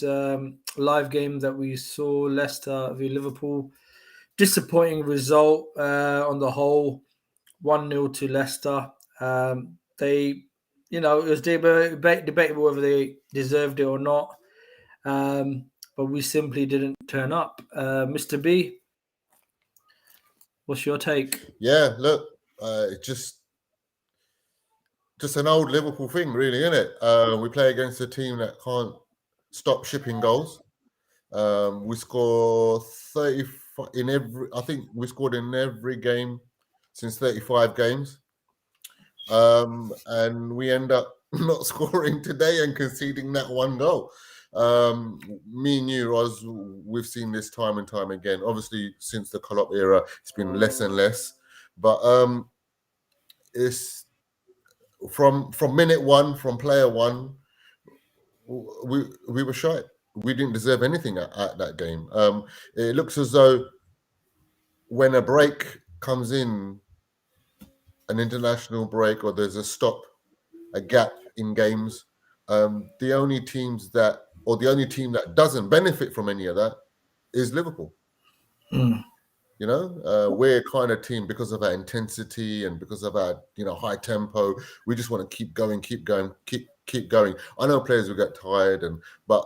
live game that we saw, Leicester v Liverpool. Disappointing result on the whole, 1-0 to Leicester. It was debatable whether they deserved it or not, but we simply didn't turn up. Mr. B, what's your take? Yeah, look, just an old Liverpool thing, really, isn't it? We play against a team that can't stop shipping goals. We score 30 in every. I think we scored in every game since 35 games, and we end up not scoring today and conceding that one goal. Me and you, Roz, we've seen this time and time again. Obviously, since the Klopp era, it's been less and less. But it's from minute one, from player one, we were shy. We didn't deserve anything at that game. It looks as though when a break comes in, an international break, or there's a gap in games, the only team that doesn't benefit from any of that is Liverpool. You know, we're a kind of team, because of our intensity and because of our high tempo. We just want to keep going. I know players will get tired, but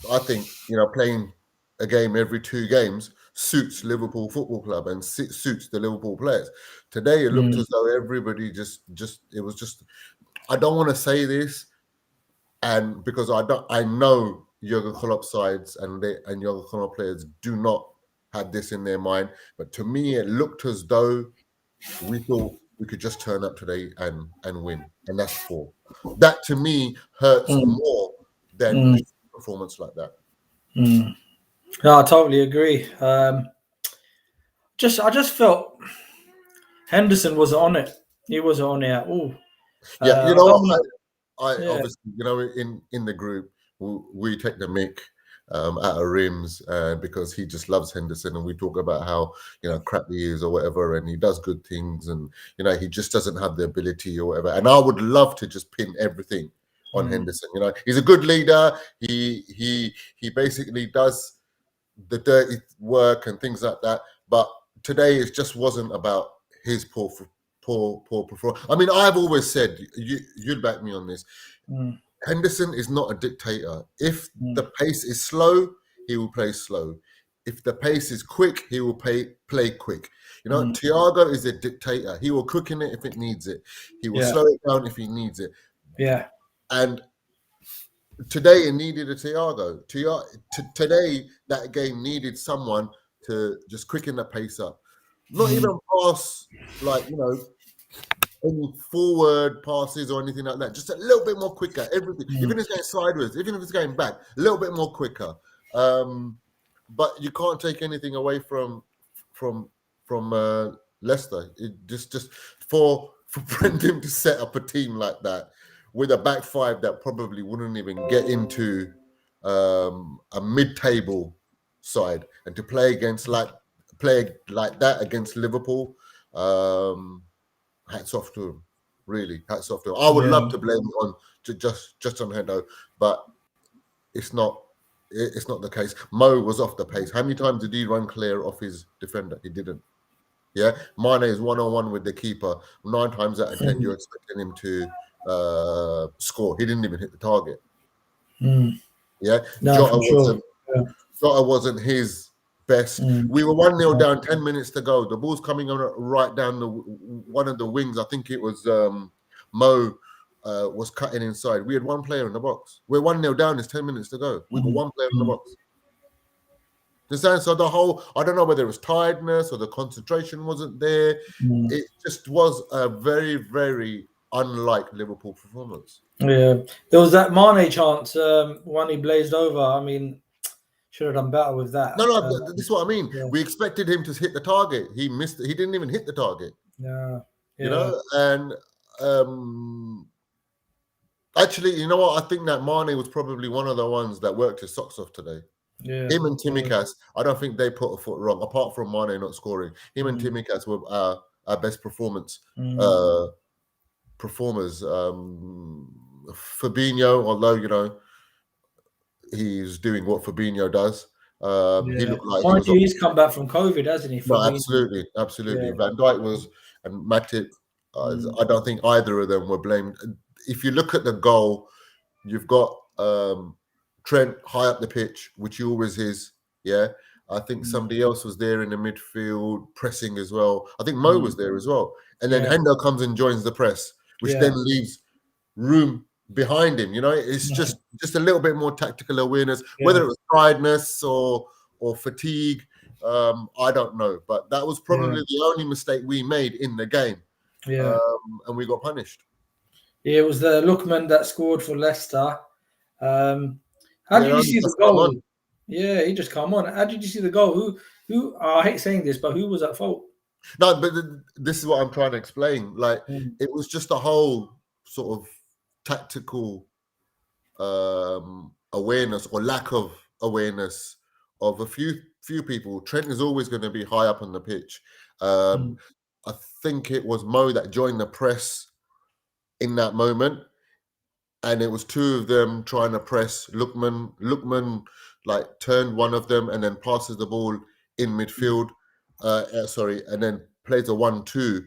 I think playing a game every 2 games suits Liverpool Football Club and suits the Liverpool players. Today it looked as though everybody it was just. I don't want to say this, and because I know Jurgen Klopp sides and Jurgen Klopp players do not have this in their mind, but to me it looked as though we thought we could just turn up today and win, and that's poor. That to me hurts more than performance like that. No, I totally agree. I just felt Henderson wasn't on it. He wasn't on it at all. Yeah, you know what? Obviously, in the group, we take the mick out of Rims because he just loves Henderson, and we talk about how crap he is or whatever, and he does good things, and he just doesn't have the ability or whatever. And I would love to just pin everything on Henderson. He's a good leader. He basically does the dirty work and things like that. But today it just wasn't about his poor performance. I mean, I've always said, you'd back me on this. Henderson is not a dictator. If the pace is slow, he will play slow. If the pace is quick, he will play quick. Thiago is a dictator. He will cook in it if it needs it. He will slow it down if he needs it. Yeah. And today it needed a Thiago. Today that game needed someone to just quicken the pace up. Not even pass any forward passes or anything like that. Just a little bit more quicker. Everything, even if it's going sideways, even if it's going back, a little bit more quicker. But you can't take anything away from Leicester. It just for Brendan to set up a team like that with a back five that probably wouldn't even get into a mid-table side, and to play like that against Liverpool, hats off to him. Really, hats off to him. I would love to blame it on just on Hendo, but it's not the case. Mo was off the pace. How many times did he run clear off his defender? He didn't. Yeah, Mane is 1-on-1 with the keeper. 9 times out of 10, you're expecting him to score. He didn't even hit the target. Yeah, No, Jota wasn't his best. We were 1-0 down, 10 minutes to go. The ball's coming on right down one of the wings. I think it was Mo was cutting inside. We had one player in the box. We're 1-0 down. There's 10 minutes to go. We got one player in the box. So the whole, I don't know whether it was tiredness or the concentration wasn't there. It just was a very, very unlike Liverpool performance. Yeah, there was that Mane chance when he blazed over. I mean, should have done better with that. No, this is what I mean. Yeah. We expected him to hit the target. He missed it. He didn't even hit the target. Yeah. And actually, you know what? I think that Mane was probably one of the ones that worked his socks off today. Yeah. Him and Tsimikas, I don't think they put a foot wrong, apart from Mane not scoring. Him and Tsimikas were our best performers. Fabinho, although, he's doing what Fabinho does. He Yeah. looked like he Mind was you, on. he's come back from COVID, hasn't he? No, Fabinho. absolutely, absolutely. Yeah. Van Dijk was, and Matip. Mm, I don't think either of them were blamed. If you look at the goal, you've got Trent high up the pitch, which he always is. Yeah, I think mm, somebody else was there in the midfield pressing as well. I think Mo mm. was there as well, and then Yeah. Hendo comes and joins the press, which Yeah. then leaves room behind him. You know, it's Mhm. just a little bit more tactical awareness, Yeah. whether it was tiredness or fatigue. I don't know, but that was Yeah. probably the only mistake we made in the game, Yeah. and we got punished. Yeah. It was the Lookman that scored for Leicester. Um, how Yeah, did you only see the just come goal? on. Yeah, he just come on. How did you see the goal? Who? I hate saying this, but who was at fault? No, but this is what I'm trying to explain. Like, Mm, it was just a whole sort of tactical awareness or lack of awareness of a few people. Trent is always going to be high up on the pitch. Um, mm, I think it was Mo that joined the press in that moment, and it was two of them trying to press Lookman. Lookman like turned one of them and then passes the ball in midfield. Sorry, and then plays a 1-2,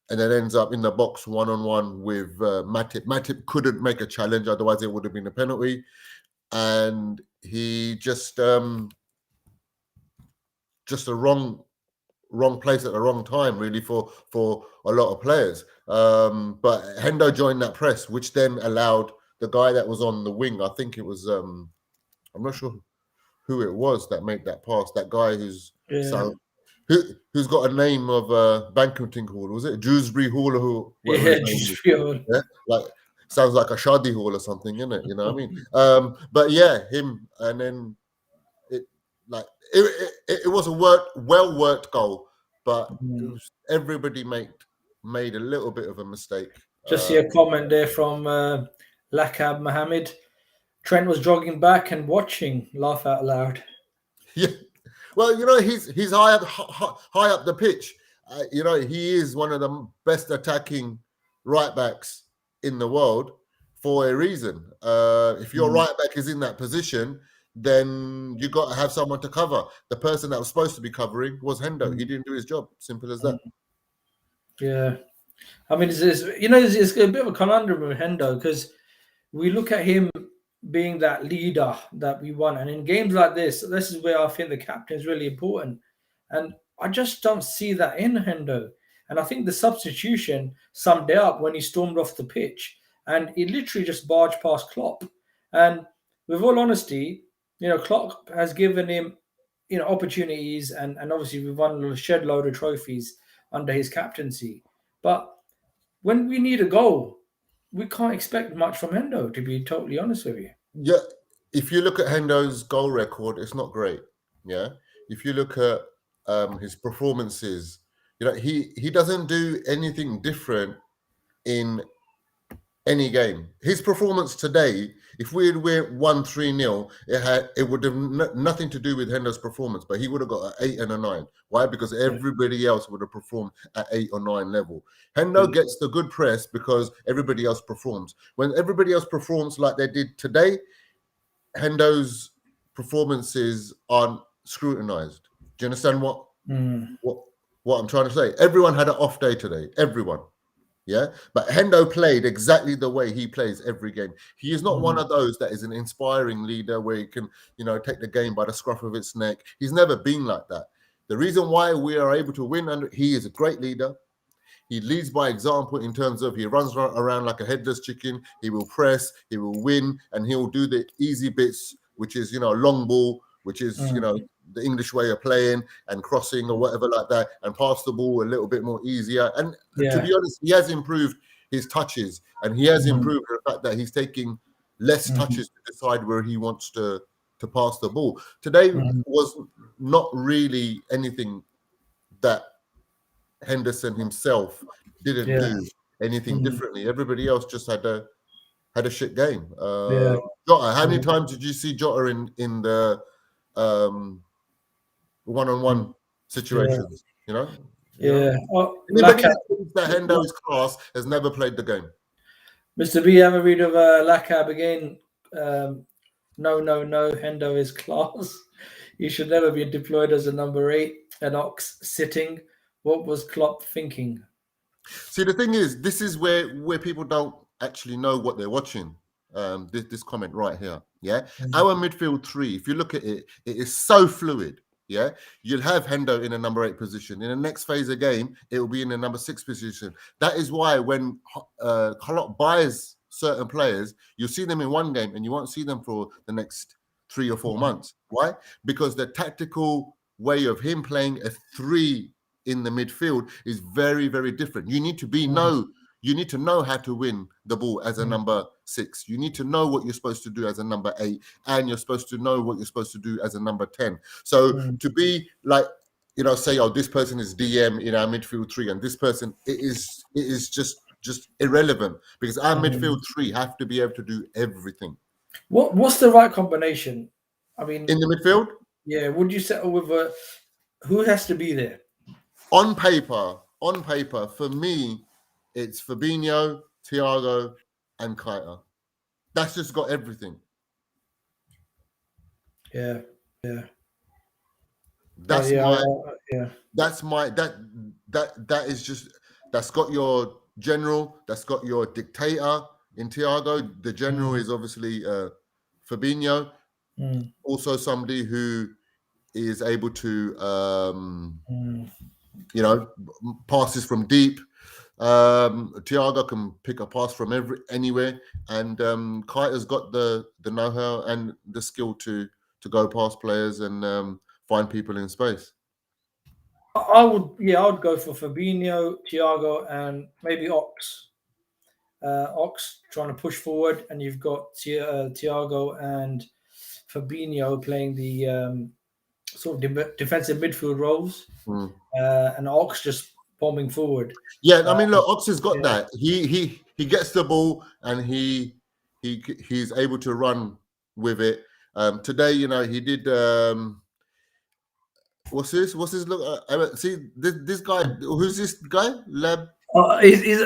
and then ends up in the box 1-on-1 with Matip. Matip couldn't make a challenge, otherwise it would have been a penalty, and he just a wrong place at the wrong time, really, for a lot of players. But Hendo joined that press, which then allowed the guy that was on the wing. I think it was I'm not sure who it was that made that pass. That guy yeah. who's got a name of banqueting hall. Was it Dewsbury Hall or whatever Yeah. his name is? Just feel. Yeah, like sounds like a shadi hall or something, isn't it? You know what I mean? But yeah, him, and then it like it was a well worked goal, but it Mm. was, everybody made a little bit of a mistake. Just see a comment there from Lakab Mohammed. Trent was jogging back and watching. Laugh out loud. Yeah, well, you know, he's high up the pitch. You know, he is one of the best attacking right backs in the world for a reason. If your Mm, right back is in that position, then you got to have someone to cover. The person that was supposed to be covering was Hendo. He mm, didn't do his job. Simple as that. mm. Yeah. I mean, it's a bit of a conundrum with Hendo because we look at him being that leader that we want, and in games like this is where I think the captain is really important, and I just don't see that in Hendo. And I think the substitution summed it up when he stormed off the pitch, and he literally just barged past Klopp. And with all honesty, Klopp has given him, opportunities, and obviously we've won a shed load of trophies under his captaincy, but when we need a goal, we can't expect much from Hendo, to be totally honest with you. Yeah, if you look at Hendo's goal record, it's not great. Yeah, if you look at his performances, you know, he doesn't do anything different in any game. His performance today, if we had won 3-0, it would have nothing to do with Hendo's performance, but he would have got an 8 and a 9. Why? Because Yeah, everybody else would have performed at 8 or 9 level. Hendo yeah, gets the good press because everybody else performs. When everybody else performs like they did today, Hendo's performances aren't scrutinized. Do you understand mm, what what I'm trying to say? Everyone had an off day today. Everyone. Yeah, but Hendo played exactly the way he plays every game. He is not one mm, of those that is an inspiring leader where he can, take the game by the scruff of its neck. He's never been like that. The reason why we are able to win, and he is a great leader. He leads by example in terms of he runs around like a headless chicken. He will press, he will win, and he'll do the easy bits, which is, long ball, which is, mm, the English way of playing and crossing or whatever like that, and pass the ball a little bit more easier. And to yeah, be honest, he has improved his touches, and he has mm, improved the fact that he's taking less mm, touches to decide where he wants to pass the ball. Today mm, was not really anything that Henderson himself didn't yeah, do anything mm, differently. Everybody else just had a shit game. yeah, Jota, how many yeah, times did you see Jota in the one-on-one mm, yeah, situations? yeah. Oh, Anybody that thinks that Hendo is class has never played the game. Mr. B, have a read of Lakab again. No, no, no. Hendo is class. He should never be deployed as a number 8. An ox sitting. What was Klopp thinking? See, the thing is, this is where people don't actually know what they're watching. This comment right here, yeah. Mm, Our midfield three, if you look at it, it is so fluid. Yeah, you'll have Hendo in a number 8 position. In the next phase of game, it will be in the number 6 position. That is why when Klopp buys certain players, you'll see them in one game and you won't see them for the next 3 or 4 months. Why? Because the tactical way of him playing a 3 in the midfield is very, very different. You need to know how to win the ball as a number 6. You need to know what you're supposed to do as a number 8, and you're supposed to know what you're supposed to do as a number 10. So to be like, say, oh, this person is DM in our midfield 3, and this person, it is just irrelevant, because our midfield 3 have to be able to do everything. What's the right combination? I mean, in the midfield. Yeah, would you settle with who has to be there? On paper, for me, it's Fabinho, Thiago, and Keita. That's just got everything. Yeah. That's got your general, that's got your dictator in Thiago. The general is obviously Fabinho. Also somebody who is able to passes from deep. Thiago can pick a pass from anywhere, and Keita's got the know-how and the skill to go past players and find people in space. I would go for Fabinho, Thiago, and maybe Ox. Ox trying to push forward, and you've got Thiago and Fabinho playing the sort of defensive midfield roles, and Ox just bombing forward. Yeah, I mean, look, Ox has got that. He gets the ball and he's able to run with it. Today, he did. What's this? Look, see this guy. Who's this guy? He's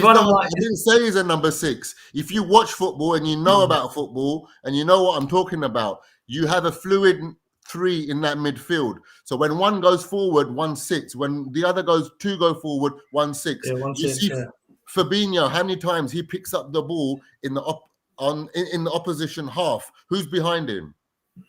one of my. I didn't say he's a number 6. If you watch football and you know about football and you know what I'm talking about, you have a fluid 3 in that midfield. So when one goes forward, one sits. When the other two go forward, one sits. You see Fabinho, how many times he picks up the ball in the in the opposition half? Who's behind him?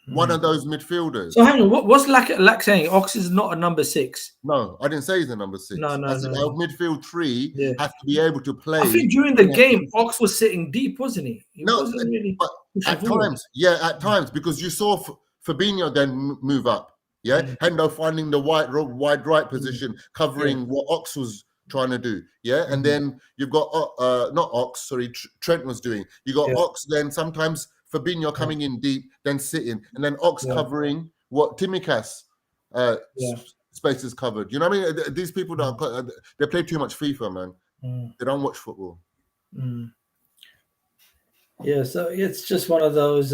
One of those midfielders. So hang on, what's Lack saying? Ox is not a number 6. No, I didn't say he's a number 6. No. Our midfield 3 have to be able to play. I think during the game, Ox was sitting deep, wasn't he? Wasn't really at times. Yeah, at times, because you saw Fabinho then move up. Yeah, Hendo finding the wide right position, covering what Ox was trying to do. Yeah, and then you've got not Ox, sorry, Trent was doing. You got Ox, then sometimes Fabinho coming in deep, then sitting, and then Ox covering what Tsimikas space is covered. You know what I mean? These people they play too much FIFA, man. They don't watch football. Yeah, so it's just one of those.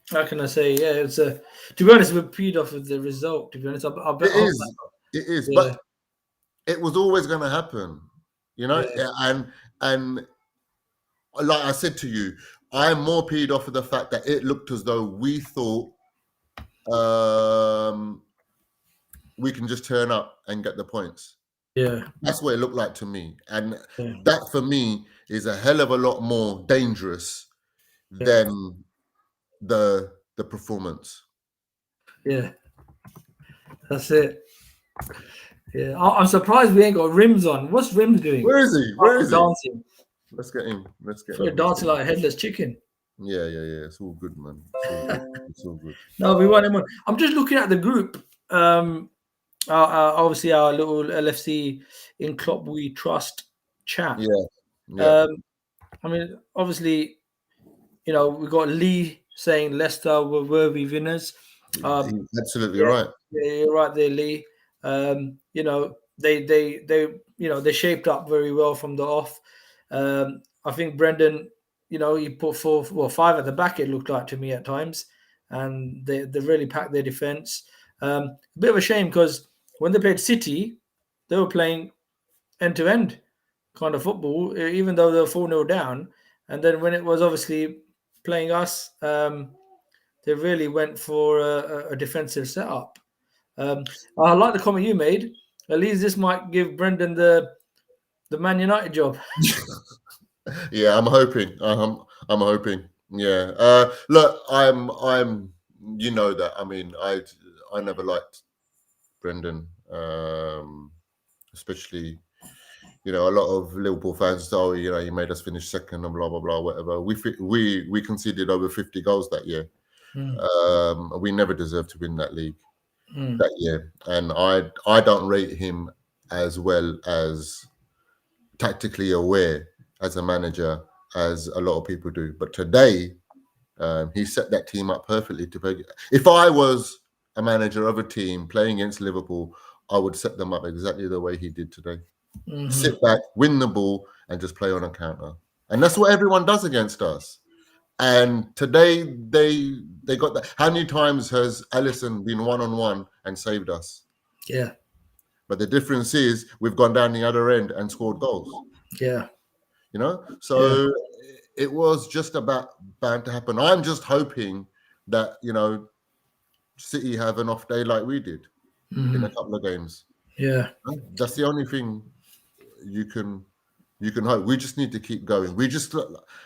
How can I say? Yeah, it's a. To be honest, we're peed off with the result. To be honest, it is, but it was always going to happen, and like I said to you, I'm more peed off of the fact that it looked as though we thought we can just turn up and get the points. Yeah, that's what it looked like to me, and that for me is a hell of a lot more dangerous than the performance. Yeah, that's it. Yeah, I'm surprised we ain't got Rims on. What's Rims doing? Where is he? Dancing. Let's get him. Dancing like a headless chicken. Yeah. It's all good, man. It's all good. No, we want him on. I'm just looking at the group. Obviously, our little LFC in Klopp We Trust chat. Yeah. I mean, obviously, we got Lee saying Leicester were worthy winners. Absolutely right. Yeah, you're right there, Lee. They shaped up very well from the off. I think Brendan, he put 5 at the back, it looked like to me at times, and they really packed their defense. A bit of a shame because when they played City, they were playing end-to-end kind of football, even though they were 4-0 down. And then when it was obviously playing us, they really went for a defensive setup. I like the comment you made. At least this might give Brendan the Man United job. Yeah, I'm hoping. I'm hoping. Yeah. Look, You know that. I mean, I never liked Brendan, especially. You know, a lot of Liverpool fans say, "Oh, you know, he made us finish second and blah blah blah, whatever." We conceded over 50 goals that year. Mm, We never deserved to win that league mm, that year, and I don't rate him as well as tactically aware as a manager as a lot of people do. But today, he set that team up perfectly to play. If I was a manager of a team playing against Liverpool, I would set them up exactly the way he did today. mhm. Sit back, win the ball, and just play on a counter. And that's what everyone does against us. And today they got that. How many times has Alisson been one-on-one and saved us? Yeah, But the difference is we've gone down the other end and scored goals. yeah, You know, yeah. so it was just about bound to happen. I'm just hoping that City have an off day like we did in a Mhm. couple of games. Yeah. That's the only thing you can hope. We just need to keep going. We just,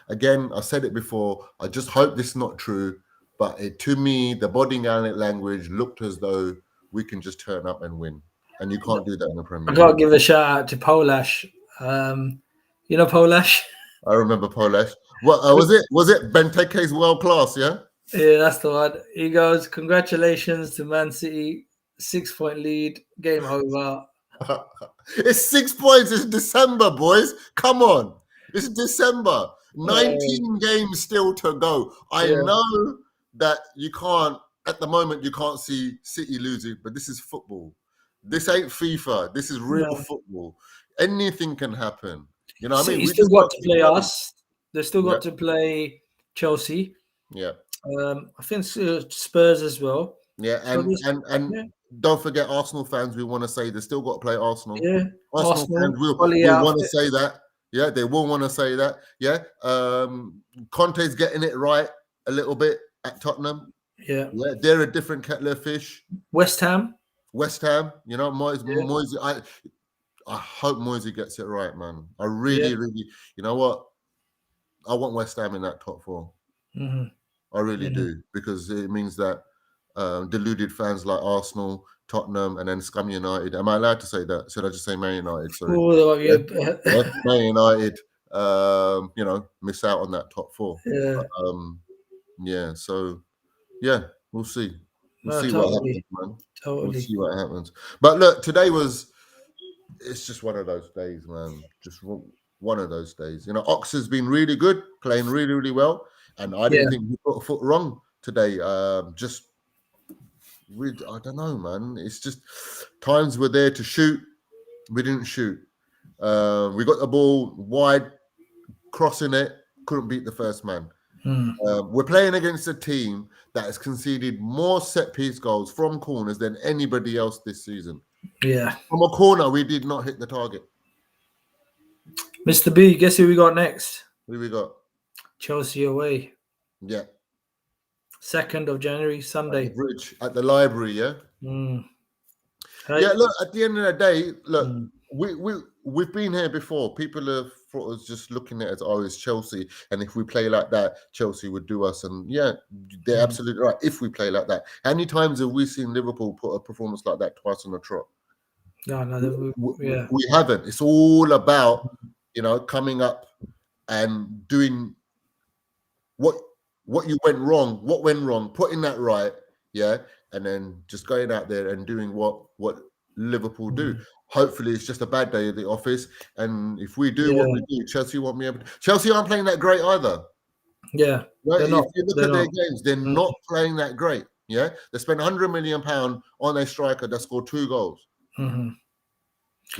again, I said it before, I just hope this is not true, but to me the body language looked as though we can just turn up and win, and you can't do that in the I Premier gotta League. give a shout out to Polash. Um, you know Polash? I remember Polish. What was it Benteke's world class? Yeah. Yeah, that's the one. He goes, "Congratulations to Man City, 6 point lead, game over." It's 6 points. It's December, boys. Come on. It's December. Uh, 19 games still to go. I yeah, know that you can't, at the moment, you can't see City losing, but this is football. This ain't FIFA. This is real no. football. Anything can happen. You know what I mean? City We still just got got to to keep play going. us. They still Yeah. got to play Chelsea. Yeah. I think Spurs as well. Yeah. So And yeah, don't forget, Arsenal fans, we want to say they still got to play Arsenal. yeah. Arsenal fans Arsenal, Ollie will want to outfit. say that. Yeah, they will want to say that. Yeah. Conte's getting it right a little bit at Tottenham. Yeah. Yeah, they're a different kettle of fish. West Ham. West Ham, Yeah. Moise, I hope Moise gets it right, man. I Yeah. really, really, you know what? I want West Ham in that top four. Hmm. I really Hmm. do, because it means that deluded fans like Arsenal, Tottenham, and then Scum United. Am I allowed to say that? Should I just say Man United? Sorry. Oh, Yeah, yeah. yeah. Man United, miss out on that top four. Yeah. But, yeah, so yeah, we'll see. We'll No, see what totally. happens, man. We'll Totally. see what happens. But look, today it's just one of those days, man. Just one of those days. Ox has been really good, playing really, really well. And I Yeah. didn't think he put a foot wrong today. I don't know, man. It's just times we're there to shoot, we didn't shoot. We got the ball wide, crossing it, couldn't beat the first man. Mm. We're playing against a team that has conceded more set piece goals from corners than anybody else this season. Yeah. From a corner, we did not hit the target. Mr. B, guess who we got next? Who we got? Chelsea away. Yeah. 2nd of January, At the Sunday. bridge, at the library, yeah? Mm. Yeah, look, at the end of the day, look, Mm. we've been here before. People have thought us just looking at it as, oh, it's Chelsea. And if we play like that, Chelsea would do us. And yeah, they're absolutely right. If we play like that. How many times have we seen Liverpool put a performance like that twice on the trot? No, yeah. We haven't. It's all about, coming up and doing what you went wrong, what went wrong, putting that right, yeah, and then just going out there and doing what Liverpool do. Hopefully, it's just a bad day at the office, and if we do what we do, Chelsea won't be able to. Chelsea aren't playing that great either. Yeah, Right? they're If not. you look They're at their not. games, they're not playing that great. Yeah, they spent £100 million on a striker that scored 2 goals. Mm-hmm.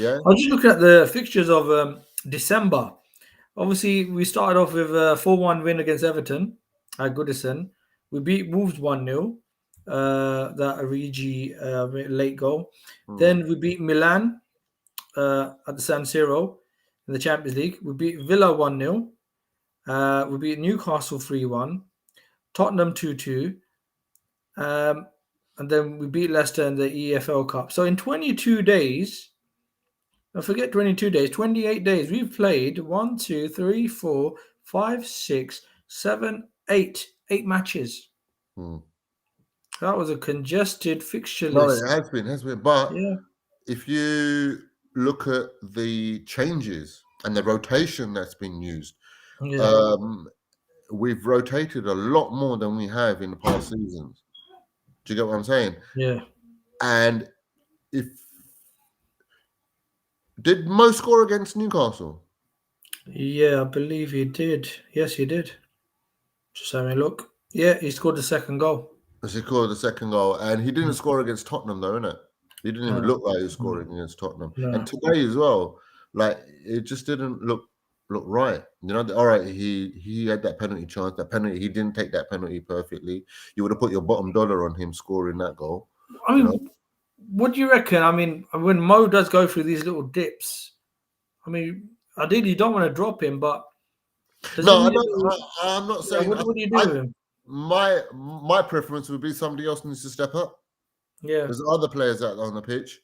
Yeah, I was just looking at the fixtures of December. Obviously, we started off with a 4-1 win against Everton at Goodison. We beat Wolves 1-0, that Origi late goal. Then we beat Milan at the San Siro in the Champions League. We beat Villa 1-0. We beat Newcastle 3-1, Tottenham 2-2, and then we beat Leicester in the EFL Cup. So in 22 days, I forget 22 days, 28 days, we've played 1, 2, 3, 4, 5, 6, 7, 8 matches. Hmm. That was a congested fixture No, list. it has been. But Yeah, if you look at the changes and the rotation that's been used, yeah, um, we've rotated a lot more than we have in the past seasons. Do you get what I'm saying? yeah. And if did Mo score against Newcastle? Yeah, I believe he did. Yes, he did. Just having a look. Yeah, he scored the second goal. He scored the second goal, and he didn't Mm. score against Tottenham, though, innit? He didn't even No, look like he was no, scoring against Tottenham. And no. today as well, like it just didn't look right. You know, all right, he had that penalty chance. That penalty, he didn't take that penalty perfectly. You would have put your bottom dollar on him scoring that goal. I You know, mean, what do you reckon? I mean, when Mo does go through these little dips, I mean, ideally you don't want to drop him, but does he no, need a little? I'm not Yeah, saying. what do you do with him? My preference would be somebody else needs to step up. Yeah, There's other players out on the pitch.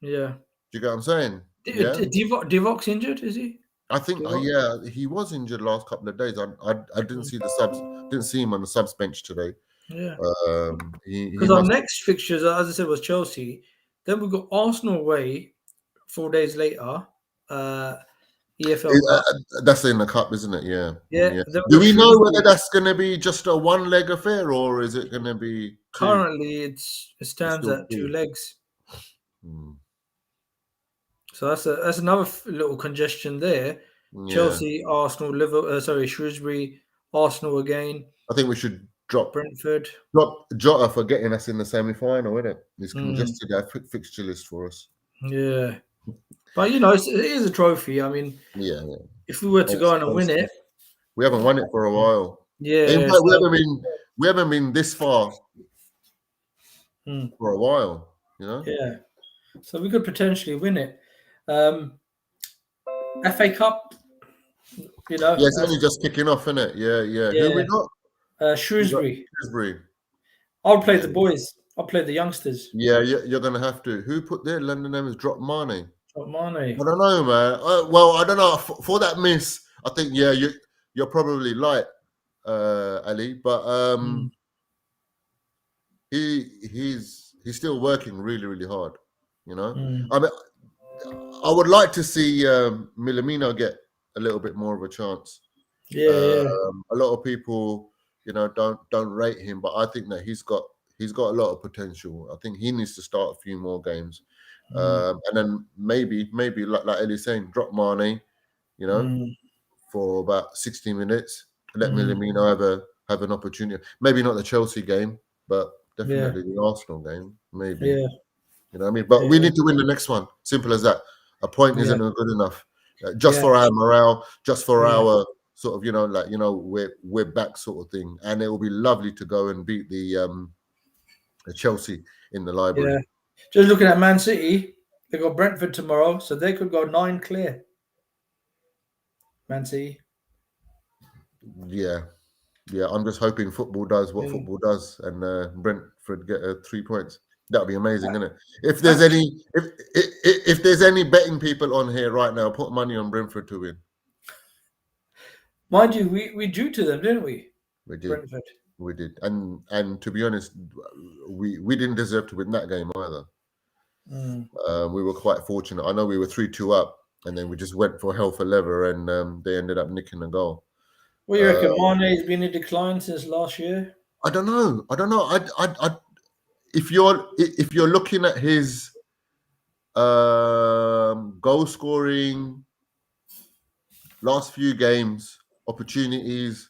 yeah. Do you get what I'm saying? Yeah. Divok's injured, is he? I think, Divock? yeah, he was injured last couple of days. I didn't see the subs, didn't see him on the subs bench today. Yeah. He Because our must. next fixtures, as I said, was Chelsea. Then we've got Arsenal away 4 days later. Uh, EFL Cup. That's in the cup, isn't it? Yeah, Yeah. yeah. Then Do we've got we know whether Shrewsbury. that's going to be just a one leg affair or is it going to be two? Currently, it It's stands still at two two. legs. Hmm. So that's another little congestion there. Yeah, Chelsea, Arsenal, Liverpool. Sorry, Shrewsbury, Arsenal again, I think we should Brentford. drop Jota for getting us in the semi final, isn't it? He's Mm, congested our fixture list for us. yeah, but it is a trophy. I mean, Yeah, yeah. if we were to And go on and win it, we haven't won it for a while. In yeah. fact, So, we haven't been this far mm, for a while. You know. yeah, so we could potentially win it. FA Cup, Yeah, it's only just kicking off, isn't it? Yeah, yeah. Who we yeah. got? We got Shrewsbury. Shrewsbury. I'll play Yeah, the boys. I'll play the youngsters. yeah. You're gonna have to. Who put their London name as Drop Mane? Got Mane. I don't know, man. Well, I don't know. For that miss, I think you're probably light, Ali, but Mm, he's still working really really hard. You know, mm. I mean, I would like to see Milamino get a little bit more of a chance. Yeah, yeah. A lot of people, don't rate him, but I think that he's got a lot of potential. I think he needs to start a few more games, Mm, and then maybe like Ellie's saying, drop Mane, you know, mm, for about 60 minutes. Let mm. Milamino have an opportunity. Maybe not the Chelsea game, but Yeah, definitely the Arsenal game. Maybe. yeah, You know what I mean? But we yeah, need to win the next one. Simple as that. A point yeah, isn't good enough. Just yeah, for our morale, just for yeah, our sort of, we're back sort of thing. And it will be lovely to go and beat the Chelsea in the library. yeah. Just looking at Man City, they got Brentford tomorrow, so they could go 9 clear. Man City. Yeah. Yeah. I'm just hoping football does what Yeah. football does and Brentford get 3 points. That'd be amazing, isn't it? If there's That's, any if there's any betting people on here right now, put money on Brentford to win. mind you, we drew to them, didn't we? We did. Brentford. We did, and to be honest, we didn't deserve to win that game either. Mm. We were quite fortunate. I know we were 3-2 up, and then we just went for hell for leather, and they ended up nicking the goal. What do you Uh, reckon? Mane's been in decline since last year. I don't know. If you're looking at his goal scoring last few games, opportunities,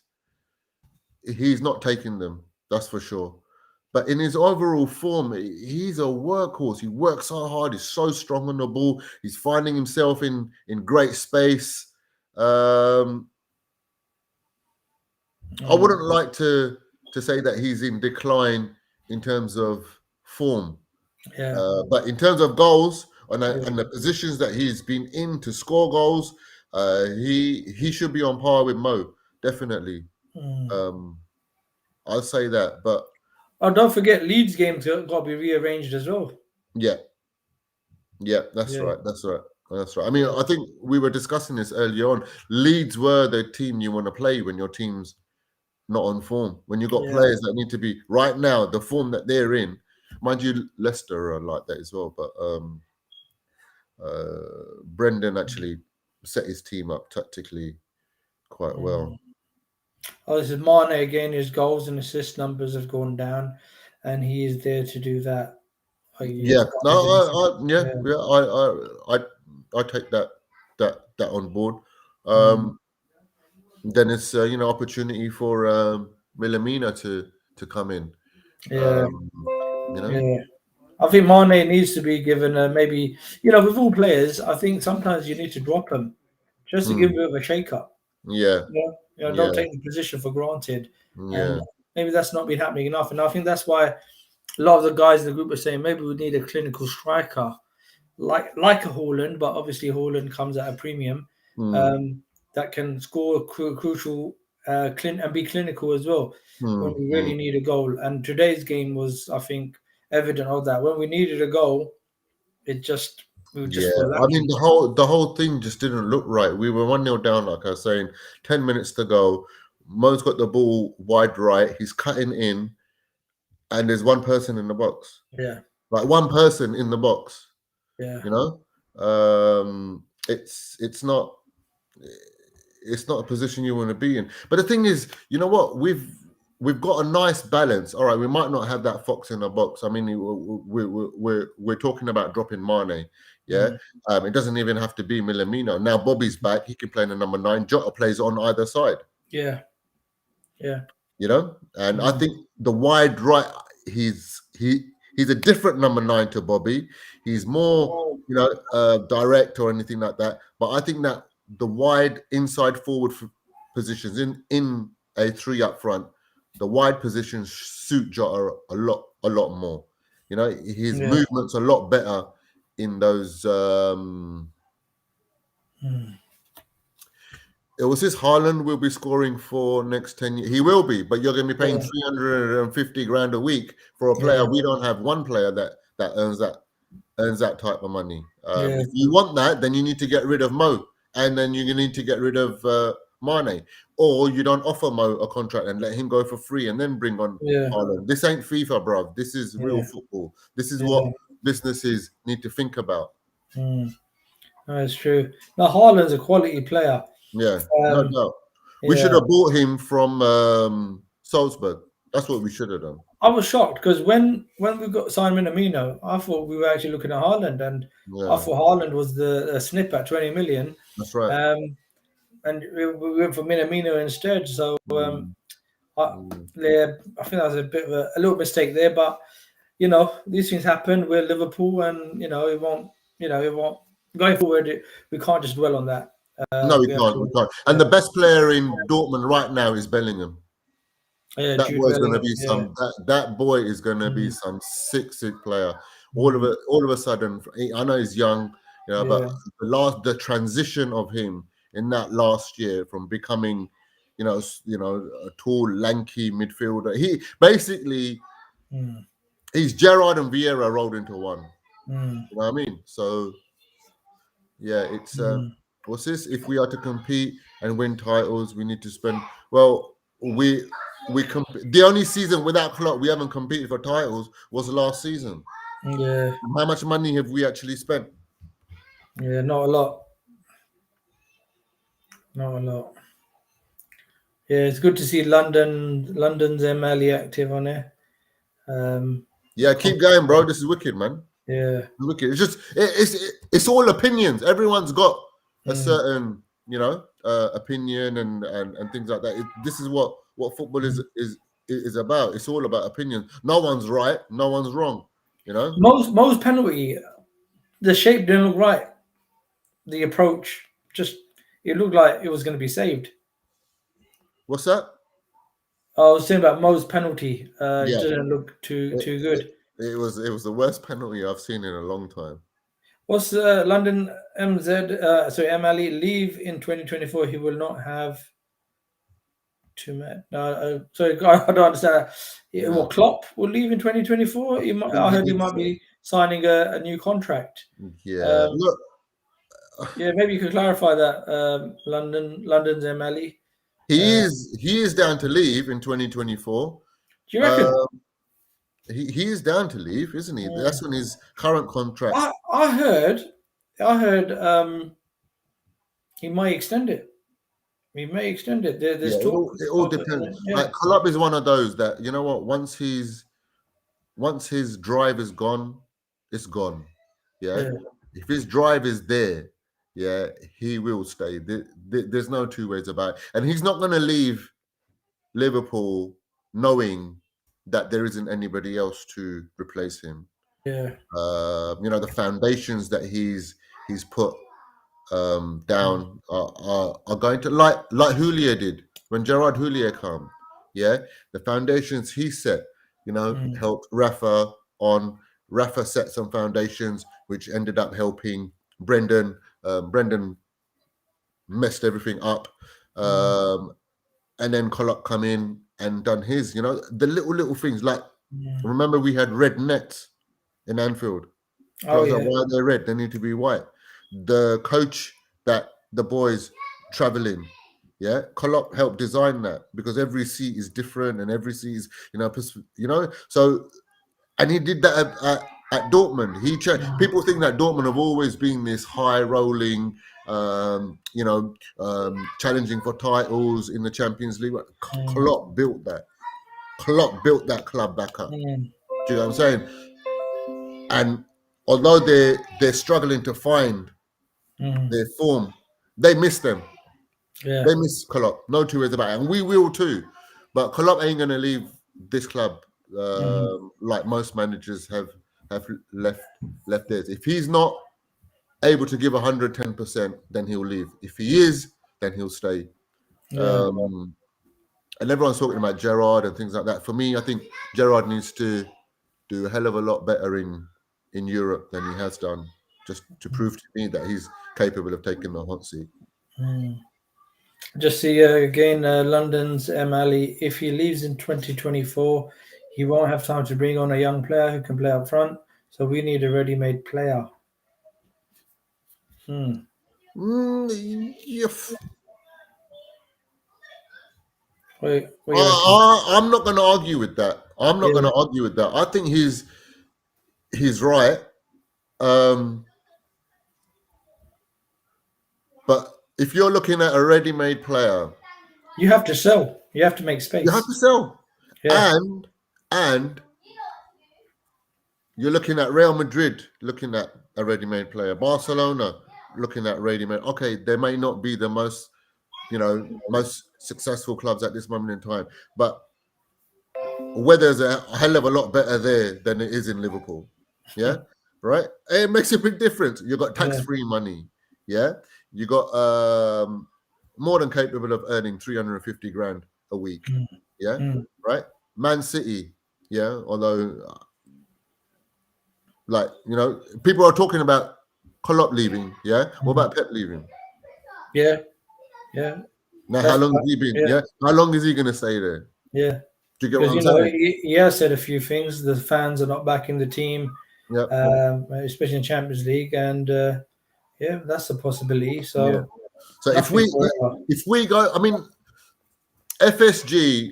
he's not taking them. That's for sure. But in his overall form, he's a workhorse. He works so hard. He's so strong on the ball. He's finding himself in great space. I wouldn't like to say that he's in decline in terms of form, Yeah, but in terms of goals yeah, and the positions that he's been in to score goals, he should be on par with Mo. definitely. Mm. I'll say that, but Oh, don't forget Leeds games got to be rearranged as well. yeah, yeah, that's Yeah, right, that's right, that's right. I mean, yeah, I think we were discussing this earlier on. Leeds were the team you want to play when your team's not on form. When you've got yeah. players that need to be right now, the form that they're in. Mind you, Leicester are like that as well, but Brendan actually set his team up tactically quite well. Mm. Oh, this is Mane again. His goals and assist numbers have gone down, and he is there to do that. Oh, yeah, Yeah, no, guys, and yeah, yeah, yeah, I take that on board. mm, Then it's opportunity for Millamina to come in. yeah, Um, you know, yeah. I think Mane needs to be given maybe, with all players, I think sometimes you need to drop them just to give a Hmm. bit of a shake up. Yeah, Don't yeah, take the position for granted. And yeah. maybe that's not been happening enough. And I think that's why a lot of the guys in the group are saying maybe we need a clinical striker like a Haaland, but obviously Haaland comes at a premium Hmm. um, that can score crucial and be clinical as well Hmm. when we really Hmm. need a goal. And today's game was, I think, evident of that. When we needed a goal, it just we Yeah, just were I mean lacking. the whole thing just didn't look right. We were 1-0 down, like I was saying, 10 minutes to go. Mo's got the ball wide right. He's cutting in, and there's one person in the box. Yeah, Like one person in the box. yeah, You know, it's not a position you want to be in. But the thing is, you know what? We've got a nice balance. All right, we might not have that fox in the box. I mean, we're talking about dropping Mane. Yeah, mm, it doesn't even have to be Millamino. Now Bobby's back; he can play in the number 9. Jota plays on either side. yeah, yeah, And I mm, think the wide right, he's a different number 9 to Bobby. He's more, direct or anything like that. But I think that the wide inside forward positions in a 3 up front, the wide positions suit Jota a lot more. His yeah, movement's a lot better in those. mm, It was his Haaland will be scoring for next 10 years. He will be, but you're going to be paying yeah, 350 grand a week for a player. yeah, We don't have one player that earns that type of money. yeah, If you want that, then you need to get rid of Mo, and then you need to get rid of Mane, or you don't offer Mo a contract and let him go for free, and then bring on yeah, Haaland. This ain't FIFA, bro. This is real yeah, football. This is what yeah. businesses need to think about. Mm, that's true. Now Haaland's a quality player. Yeah, no Um, doubt. We should yeah. have bought him from Salzburg. That's what we should have done. I was shocked because when we got Simon Amino, I thought we were actually looking at Haaland, and I Yeah, thought Haaland was the snip at 20 million, that's right. and we went for Minamino instead. So Mm, I, mm. yeah, I think that was a bit of a little mistake there, but these things happen. We're Liverpool, and it won't going forward. We can't just dwell on that. No, we We have can't. We to, can't. yeah, And the best player in Dortmund right now is Bellingham. yeah, That Jude boy's going to Bellingham, be yeah, some. That boy is going to be mm, some sick player. mm, All of a sudden, I know he's young, but yeah, the transition of him in that last year from becoming, a tall, lanky midfielder. He basically mm, he's Gerard and Vieira rolled into one. mm, You know what I mean? So yeah, it's mm, what's this? If we are to compete and win titles, we need to spend. Well, the only season without Klopp we haven't competed for titles was last season. yeah, How much money have we actually spent? yeah, not a lot, not a lot. Yeah, it's good to see London's MLE active on it. Yeah, Com- keep going, bro. This is wicked, man. yeah, Wicked. It's just it's all opinions. Everyone's got a mm, certain opinion and things like that. This is what football mm. is about. It's all about opinions. No one's right. No one's wrong. You know. Most penalty, the shape didn't look right. The approach just it looked like it was going to be saved. What's that? I was saying about Mo's penalty. It Yeah, didn't look too it, too it, good. it was the worst penalty I've seen in a long time. What's London MZ? Sorry, MLE leave in 2024. He will not have. Too mad. No, sorry, I don't understand that. Yeah, Yeah, well, Klopp will leave in 2024. I he heard he did might say. be signing a new contract. Yeah, Um, look, yeah, maybe you could clarify that. London's MLE. Uh, he is down to leave in 2024. do you reckon? Um, he is down to leave, isn't he? Mm. That's on his current contract. I heard, he might extend it. He may extend it. Yeah, There's talk it all of it. depends. Yeah, Like Klopp is one of those that, you know what, once his drive is gone, it's gone. Yeah. yeah, If his drive is there, yeah, he will stay. There's no two ways about it. And he's not going to leave Liverpool knowing that there isn't anybody else to replace him. yeah. The foundations that he's put Mm, down are going to, like Julia did when Gerard Julia come. Yeah, the foundations he set, mm, helped Rafa on. Rafa set some foundations which ended up helping Brendan. Brendan messed everything up, mm, and then Collock come in and done his. The little things like, mm. remember we had red nets in Anfield. I Oh was like, yeah. why are they red? They need to be white. The coach that the boys traveling, yeah, Klopp helped design that because every seat is different and every seat is, so, and he did that at Dortmund. Mm, People think that Dortmund have always been this high rolling, challenging for titles in the Champions League. mm, Klopp built that. Klopp built that club back up. mm, Do you know what I'm saying? And although they're struggling to find mm. their form, they miss them. Yeah. They miss Klopp. No two ways about it, and we will too. But Klopp ain't gonna leave this club Mm, like most managers have left theirs. If he's not able to give 110%, then he'll leave. If he is, then he'll stay. yeah. And everyone's talking about Gerrard and things like that. For me, I think Gerrard needs to do a hell of a lot better in Europe than he has done, just to prove to me that he's capable of taking the hot seat. Mm. Just see again, London's MLE. If he leaves in 2024, he won't have time to bring on a young player who can play up front. So we need a ready-made player. Hmm. Yeah. What do you reckon? I'm not going to argue with that. Yeah. I think he's right. But if you're looking at a ready-made player, You have to sell. You have to make you have space. to sell. Yeah. And you're looking at Real Madrid, looking at a ready-made player. Barcelona, looking at ready-made. Okay, they may not be the most successful clubs at this moment in time, but weather's a hell of a lot better there than it is in Liverpool. Yeah, right. It makes a big difference. You got Yeah. tax-free money. Yeah, you got more than capable of earning 350 grand a week. Mm, Yeah, mm. right. Man City. Yeah, although people are talking about Klopp leaving. Yeah, what about Pep leaving? Yeah. Yeah. Now, how That's long has he been? yeah. Yeah, how long is he going to stay there? Yeah. Do you get what Because I'm saying? he has said a few things. The fans are not backing the team, Yep. especially in Champions League, and yeah, that's a possibility. Yeah. So So nothing forever. if we go, I mean, FSG,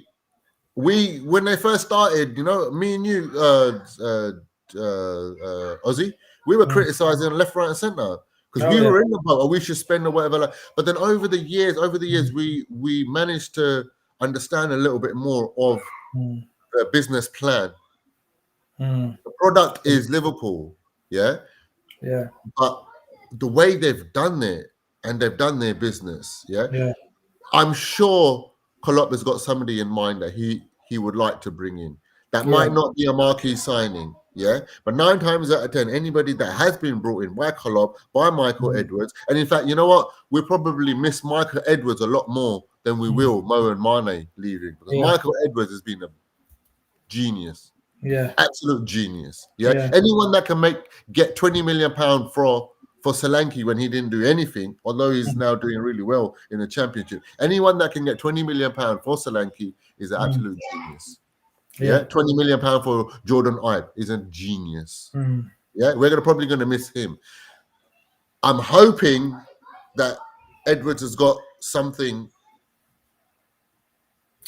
when they first started, me and you, Ozzy, we were Mm. criticizing left, right, and center because Oh we yeah. were in the boat, or we should spend or whatever. But then over the years, we managed to understand a little bit more of Mm. the business plan. Mm. The product is Liverpool, yeah, Yeah. but the way they've done it and they've done their business, yeah, Yeah. I'm sure Klopp has got somebody in mind that he would like to bring in. That Yeah. might not be a marquee signing, yeah, but 9 times out of 10, anybody that has been brought in by Klopp, by Michael Edwards, and in fact, you know what? We'll probably miss Michael Edwards a lot more than we will Mo and Mane leaving, because Yeah. Michael Edwards has been a genius. Yeah. Absolute genius. Yeah. Yeah. Anyone that can get £20 million for for Solanke when he didn't do anything, although he's now doing really well in the championship. Anyone that can get £20 million for Solanke is an absolute genius. Yeah, £20 million for Jordan Ibe is a genius. Yeah, we're probably going to miss him. I'm hoping that Edwards has got something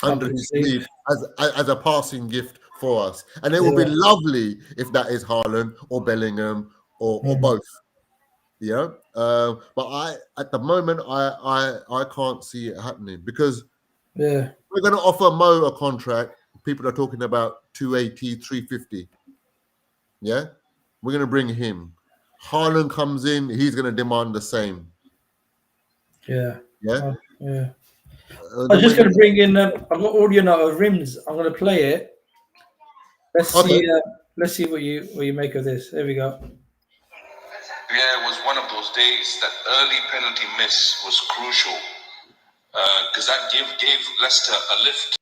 under his sleeve as a passing gift for us, and it would be lovely if that is Haaland or Bellingham or both. Yeah, but at the moment I can't see it happening because we're going to offer Mo a contract. People are talking about 280, 350. Yeah, we're going to bring him. Haaland comes in, he's going to demand the same. Yeah. Yeah. I'm just going to bring in. I've got audio now of Rims. I'm going to play it. Let's see. Let's see what you make of this. There we go. Yeah, it was one of those days that early penalty miss was crucial because that gave Leicester a lift,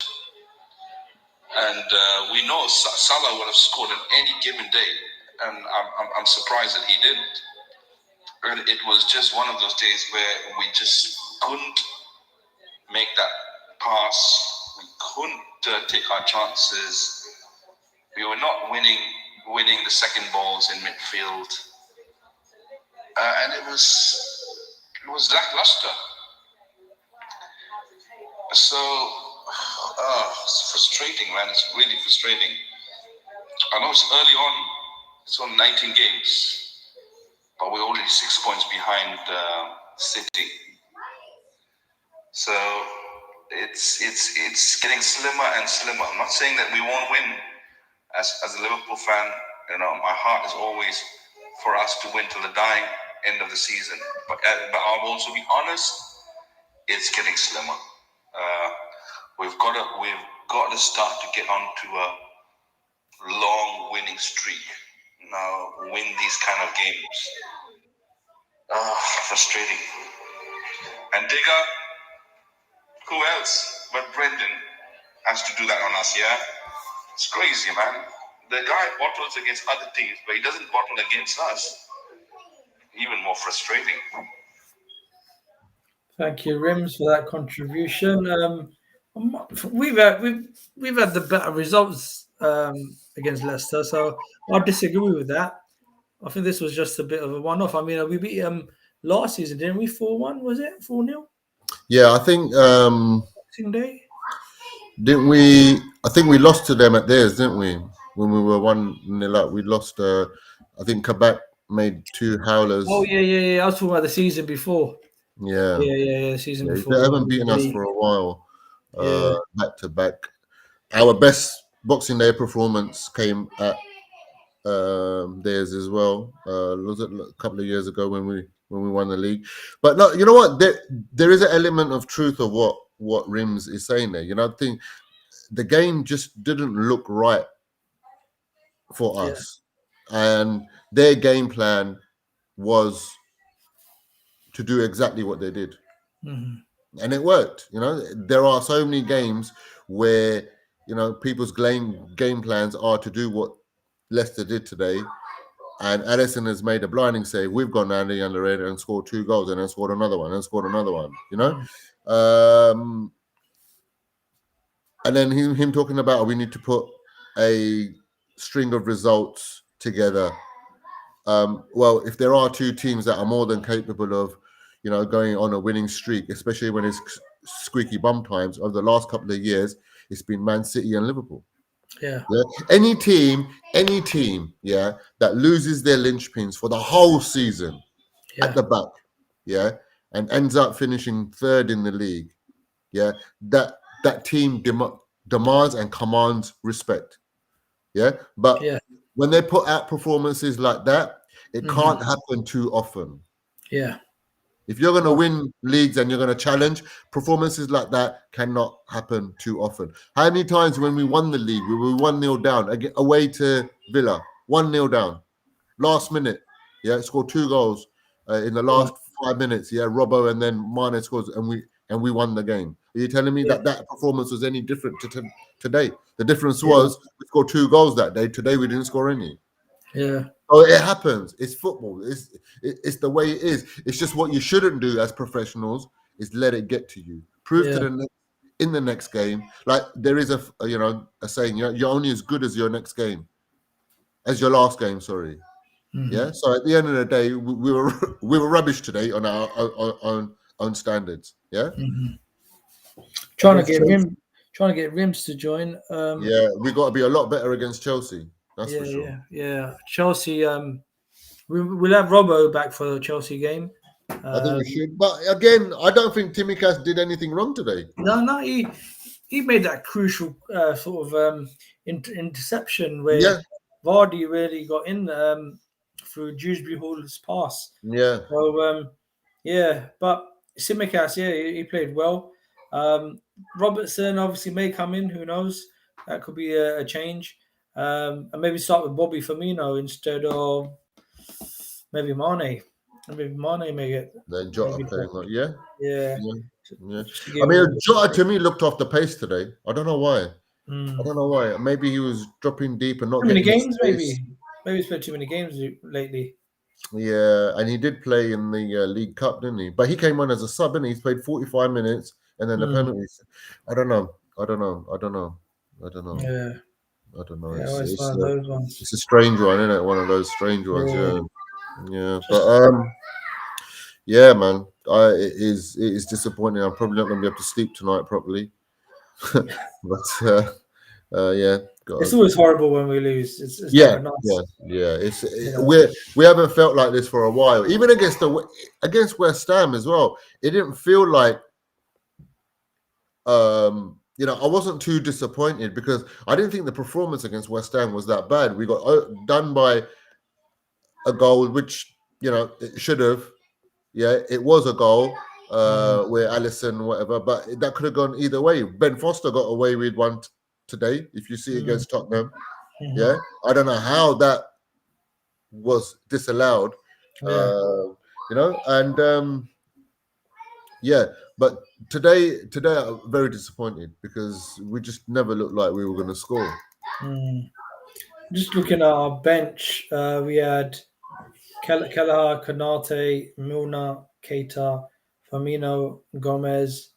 and we know Salah would have scored on any given day, and I'm surprised that he didn't. And it was just one of those days where we just couldn't make that pass. We couldn't take our chances. We were not winning the second balls in midfield, and it was lackluster. So it's frustrating, man. It's really frustrating. I know it's early on. It's only 19 games, but we're already 6 points behind City. So it's getting slimmer and slimmer. I'm not saying that we won't win. As a Liverpool fan, my heart is always for us to win till the dying end of the season. But I'll also be honest, it's getting slimmer. We've got to start to get onto a long winning streak. Now win these kind of games. Frustrating. And Digger, who else but Brendan has to do that on us? Yeah. It's crazy, man. The guy bottles against other teams, but he doesn't bottle against us. Even more frustrating. Thank you, Rims, for that contribution. We've had the better results against Leicester, so I disagree with that. I think this was just a bit of a one-off. I mean, we beat last season, didn't we? 4-1, was it? 4-0? Yeah, I think. Boxing Day. Didn't we? I think we lost to them at theirs, didn't we? When we were 1-0 up, we lost. I think Kabak made 2 howlers. Oh yeah. I was talking about the season before. Yeah. The season before. They haven't beaten us for a while. Back to back. Our best Boxing Day performance came at theirs as well. Was it a couple of years ago when we won the league? But no, you know what? There is an element of truth of what Rims is saying there. I think the game just didn't look right for us, and their game plan was to do exactly what they did, and it worked. There are so many games where people's game plans are to do what Leicester did today, and Alisson has made a blinding save. We've gone down the under and scored 2 goals, and then scored another one, and scored another one. And then him talking about we need to put a string of results together. Well, if there are 2 teams that are more than capable of, going on a winning streak, especially when it's squeaky bum times over the last couple of years, it's been Man City and Liverpool. Yeah. Any team, that loses their linchpins for the whole season at the back, and ends up finishing 3rd in the league, that team demands and commands respect. But when they put out performances like that, it can't happen too often. If you're going to win leagues and you're going to challenge, performances like that cannot happen too often. How many times when we won the league, we were 1-0 down away to Villa, 1-0 down, last minute, scored 2 goals in the last 5 minutes, Robbo and then Mane scores, and we won the game. Are you telling me that performance was any different to today? The difference was we scored 2 goals that day. Today we didn't score any. Yeah. Oh, it happens. It's football. It's the way it is. It's just what you shouldn't do as professionals is let it get to you. Prove to Yeah. the in the next game. Like there is a saying. You're only as good as your next game, as your last game. Sorry. Mhm. Yeah. So at the end of the day, we were we were rubbish today on our own standards. Yeah. Mhm. Against Chelsea. Trying to get Rims to join. Yeah, we got to be a lot better against Chelsea. That's for Yeah, sure. yeah. Chelsea. We'll have Robbo back for the Chelsea game. I think we should. But again, I don't think Timikas did anything wrong today. No, he made that crucial sort of interception where Yeah, Vardy really got in through Dewsbury Hall's pass. yeah. So yeah, but Simicast, yeah, he played well. Robertson obviously may come in. Who knows? That could be a change. And maybe start with Bobby Firmino instead of maybe Mane. Maybe Mane may get Then Jota maybe playing. Yeah, yeah, yeah, yeah. just to I give mean, him. Jota to me looked off the pace today. I don't know why. I Mm. don't know why. Maybe he was dropping deep and not Too many getting the games, space. maybe he's played too many games lately. Yeah, and he did play in the League Cup, didn't he? But he came on as a sub, and he's played 45 minutes, and then the Mm. penalties. I don't know. I don't know. I don't know. I don't know. Yeah, I don't know. yeah, well, it's one of those ones. It's a strange one, isn't it? One of those strange ones. Yeah, Yeah, yeah. just But yeah, man, it is disappointing. I'm probably not going to be able to sleep tonight properly. But yeah, it's God. always horrible when we lose. It's Yeah, never nice. yeah. You know. We haven't felt like this for a while. Even against West Ham as well. It didn't feel like I wasn't too disappointed because I didn't think the performance against West Ham was that bad. We got done by a goal, which it should have. Yeah, it was a goal where Allison, whatever, but that could have gone either way. Ben Foster got away with one today. If you see against Tottenham, Mhm. yeah, I don't know how that was disallowed. Yeah. And yeah, but today I'm very disappointed because we just never looked like we were going to score. Mm. Just looking at our bench, we had Kelleher, Konate, Milner, Keita, Firmino, Gomez,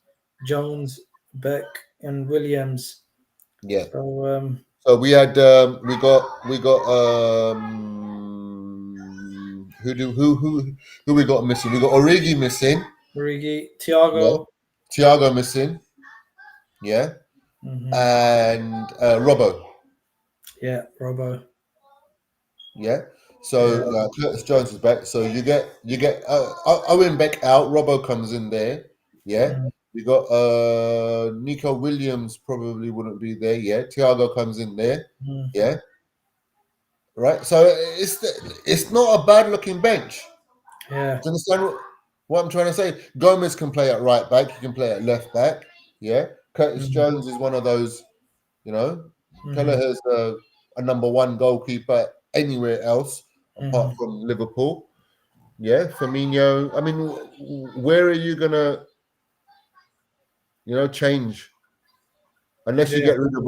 Jones, Beck, and Williams. Yeah. So So we had we got who we got missing? We got Origi missing. Origi, Yeah. Thiago. Thiago missing. Yeah. Mhm. And Robbo. Yeah, Robbo. Yeah. So Yeah. Curtis Jones is back. So you get Owen Beck out. Robbo comes in there. Yeah. Mm, You got Nico Williams probably wouldn't be there. Yeah. Thiago comes in there. mm, Yeah. Right. So it's not a bad looking bench. yeah. Do you understand what I'm trying to say? Gomez can play at right back. He can play at left back. Yeah. Curtis Mm, Jones is one of those. mhm, Kelleher's a number one goalkeeper anywhere else apart mhm. from Liverpool. Yeah, Firmino. I mean, where are you gonna, change unless you Yeah. get rid of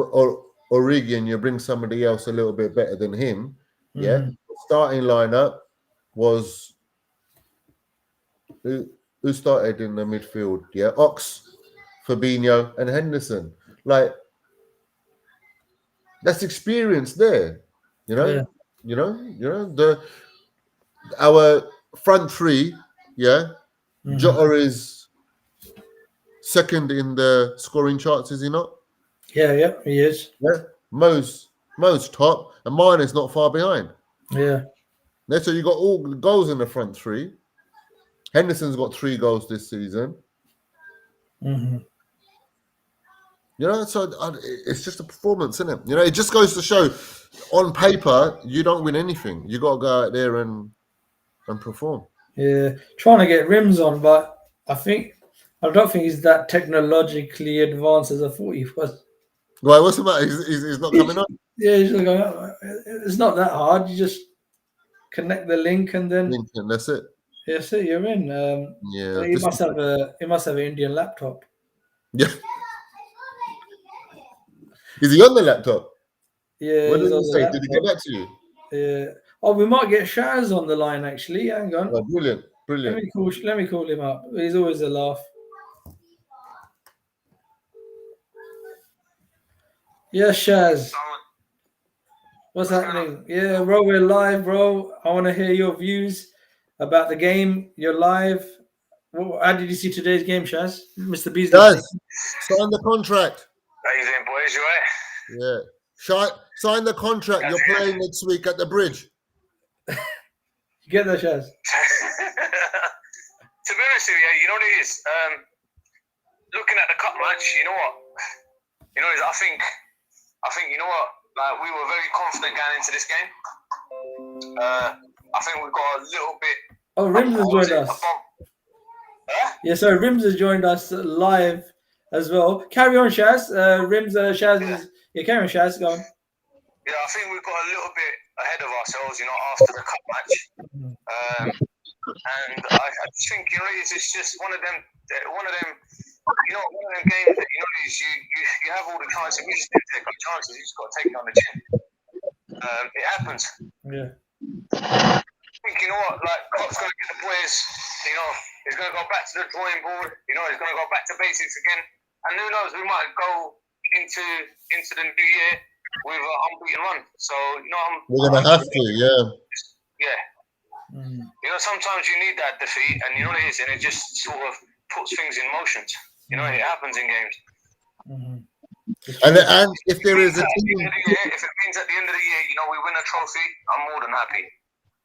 Origi and you bring somebody else a little bit better than him? Yeah, Mhm, starting lineup was who started in the midfield? Yeah, Ox, Fabinho, and Henderson. Like that's experience there. You yeah. know, our front three. Yeah, Mhm. Jota is second in the scoring charts, is he not? Yeah, yeah, he is. Yeah, Mo's top, and mine is not far behind. Yeah. Yeah, so you got all the goals in the front three. Henderson's got 3 goals this season. Mhm. So it's just a performance, isn't it? It just goes to show, on paper, you don't win anything. You got to go out there and perform. Yeah. Trying to get rims on, but I don't think he's that technologically advanced as I thought he was. Why? What's the matter? He's not coming on. Yeah, he's like, it's not that hard. You just connect the link and then Lincoln, that's it. yes, you're in. Yeah, He must have an Indian laptop. yeah. Is he on the laptop? Yeah, What he's did on he the say? Did he get laptop. back to you? Yeah, Oh, we might get Shaz on the line actually. Hang on. Oh, brilliant. Let me call him up. He's always a laugh. Yeah, Shaz. What's happening? Yeah, bro, we're live, bro. I want to hear your views about the game. You're live. How did you see today's game, Shaz? Mr. Beasley. Guys, sign the contract. How you doing, boys? You right? Yeah. Sign the contract. You're playing next week at the Bridge. You get that, Shaz? To be honest with you, you know what it is? Looking at the cup match, you know what? You know, I think, you know what? Like, we were very confident going into this game. I think we got a little bit. Oh, Rims has joined us. Yeah, so Rims has joined us live as well. Carry on, Shaz. Rims, Shaz is. Yeah, carry on, Shaz. Go on. Yeah, I think we got a little bit ahead of ourselves, you know, after the cup match. And I just think, you know, it's just one of them, you know, one of them games that, you know, you have all the chances. We just didn't take our chances. You just got to take it on the chin. It happens. Yeah. I think, you know what, like, Klopp's going to get the players, you know, he's going to go back to the drawing board, you know, he's going to go back to basics again. And who knows, we might go into the new year with an unbeaten run. So, you know, we're going to have to, yeah. Yeah. You know, sometimes you need that defeat, and you know what it is, and it just sort of puts things in motion. You know, it happens in games. And if there is a team, if it means at the end of the year, you know, we win a trophy, I'm more than happy.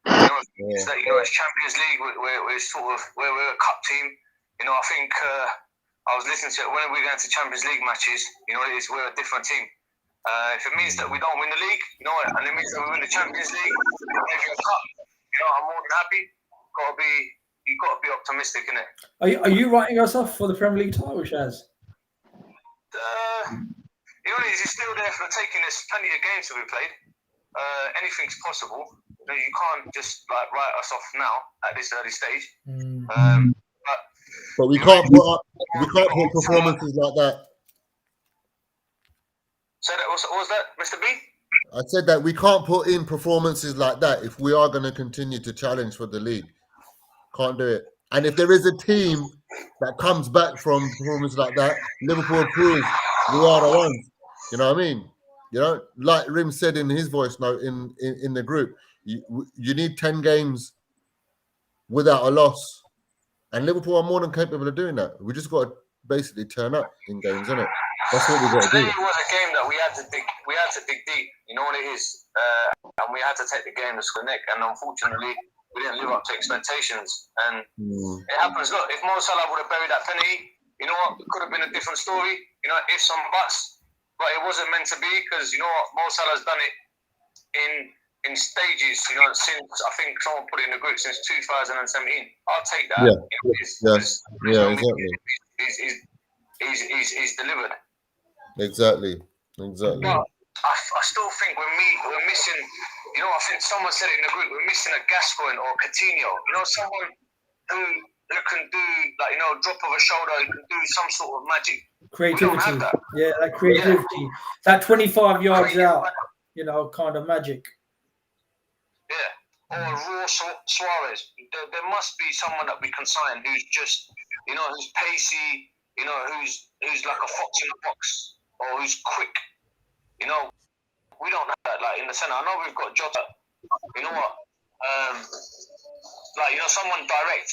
You know, it's that, you know, it's Champions League, we're a cup team. You know, I think I was listening to it when we go into Champions League matches. You know, we're a different team. If it means that we don't win the league, you know, and it means that we win the Champions League, maybe a cup. You know, I'm more than happy. You got to be optimistic, innit? Are you writing us off for the Premier League title, Shaz? You know, it's still there for the taking. There's plenty of games to be played. Anything's possible. You know, you can't just like write us off now at this early stage. But we can't put performances like that. So what was that, Mr. B? I said that we can't put in performances like that if we are going to continue to challenge for the league. Can't do it. And if there is a team that comes back from performances like that, Liverpool proves we are the ones. You know what I mean? You know, like Rim said in his voice note in the group, you need 10 games without a loss. And Liverpool are more than capable of doing that. We just got to basically turn up in games, isn't it? That's what we've got to do. Today was a game that we had to dig deep. You know what it is? And we had to take the game to the neck. And unfortunately, we didn't live up to expectations. And it happens. Look, if Mo Salah would have buried that penalty, you know what? It could have been a different story. You know, ifs and buts. But it wasn't meant to be because, you know what? Mo Salah's done it in stages, you know, since, I think someone put it in the group, since 2017. I'll take that. Yeah, you know, exactly. He's delivered. Exactly. But I still think we're missing, you know, I think someone said it in the group, we're missing a Gascoigne or Coutinho. You know, someone who can do, like, you know, drop of a shoulder, who can do some sort of magic. Creativity. We don't have that. Yeah, that creativity. Yeah. That 25 yards out, you know, kind of magic. Yeah. Or raw Suarez. There must be someone that we can sign who's just, you know, who's pacey, you know, who's like a fox in the box, or who's quick. You know, we don't have that, like, in the centre. I know we've got Jota. You know what? Like, you know, someone direct.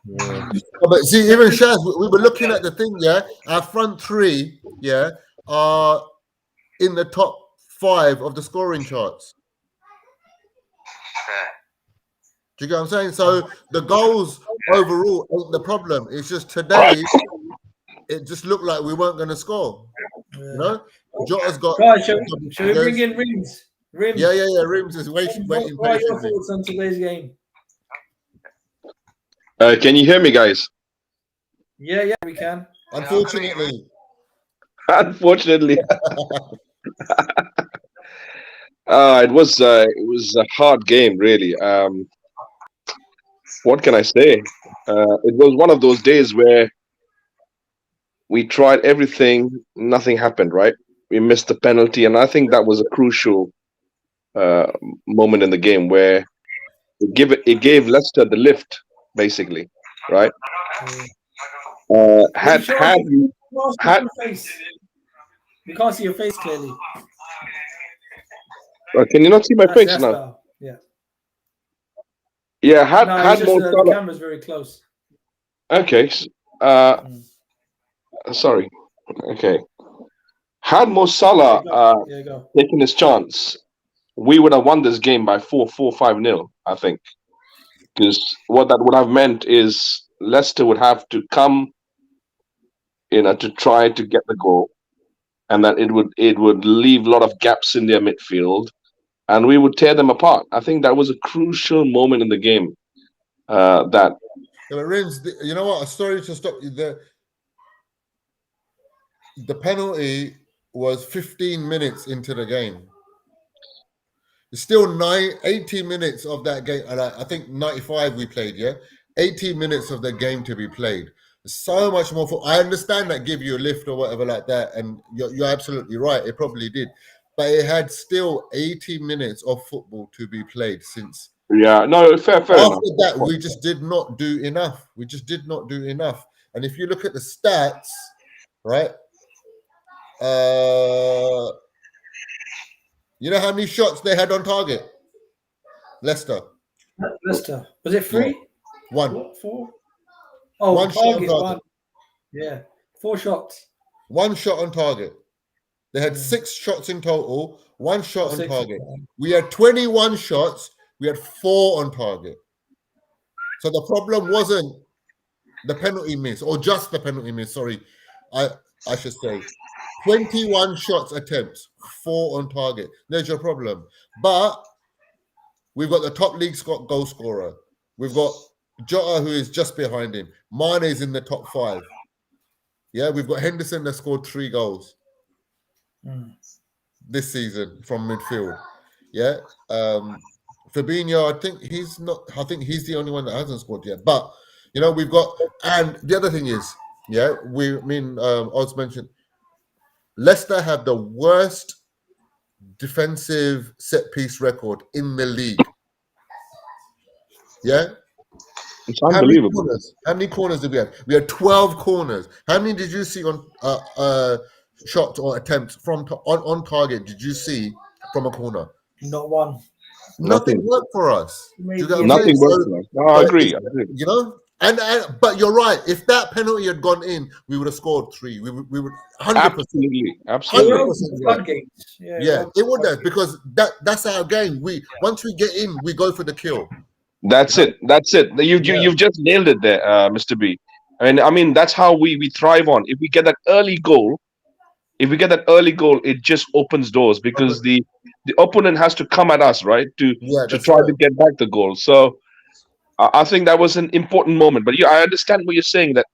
Yeah. But see, even Shaz, we were looking at the thing, yeah. Our front three, yeah, are in the top 5 of the scoring charts. Yeah. Do you get what I'm saying? So the goals overall ain't the problem. It's just today, it just looked like we weren't going to score. You know, Jota's got. Guys, shall we bring in Rims? Rims. Yeah. Rims is waiting patiently. What are your thoughts on today's game? Can you hear me, guys? Yeah, we can. Unfortunately. Unfortunately. It was a hard game, really. What can I say? It was one of those days where we tried everything, nothing happened, right? We missed the penalty, and I think that was a crucial moment in the game where it gave Leicester the lift, basically, right? What you Had show us had had your face? We can't see your face clearly. can you not see my face That's now? better. Yeah. Yeah, No, it's had just Mo the Salah. camera's very close. Okay, sorry. Okay, had Mo Salah There you go. taken his chance, we would have won this game by 5-0, I think. Because what that would have meant is Leicester would have to come, to try to get the goal, and that it would leave a lot of gaps in their midfield, and we would tear them apart. I think that was a crucial moment in the game. That Yeah, but Rims, you know what? Sorry to stop you there. The penalty was 15 minutes into the game. It's still 18 minutes of that game, and I think 95 we played, yeah? 18 minutes of the game to be played. So much more. I understand that give you a lift or whatever like that, and you're absolutely right. It probably did. But it had still 80 minutes of football to be played since. Yeah, no, fair enough. After that, we just did not do enough. We just did not do enough. And if you look at the stats, right? You know how many shots they had on target? Leicester. Leicester. Was it 3? Yeah. 1. What, 4? Oh, One shot on target target. 1. Yeah. 4 shots. 1 shot on target. They had 6 shots in total. 1 shot on target. We had 21 shots. We had 4 on target. So the problem wasn't the penalty miss, or just the penalty miss. Sorry, I should say 21 shots attempts, 4 on target. There's your problem. But we've got the top league goal scorer. We've got Jota, who is just behind him. Mane is in the top 5. Yeah, we've got Henderson that scored 3 goals this season from midfield. Yeah. Fabinho, I think he's not. I think he's the only one that hasn't scored yet. But we've got, and the other thing is, Oz mentioned, Leicester have the worst defensive set piece record in the league. Yeah. It's unbelievable. How many corners did we have? We had 12 corners. How many did you see on shots or attempts from on target? Did you see from a corner? Not one. Nothing worked for us. Nothing worked for us. No, I agree. But you're right. If that penalty had gone in, we would have scored 3. We would 100%. Absolutely. 100% right. Yeah, it would have, because that's our game. Once we get in, we go for the kill. That's it. You've just nailed it there, Mr. B. And I mean, that's how we thrive on. If we get that early goal, it just opens doors, because the opponent has to come at us, right, to try to get back the goal. So I think that was an important moment. But I understand what you're saying, that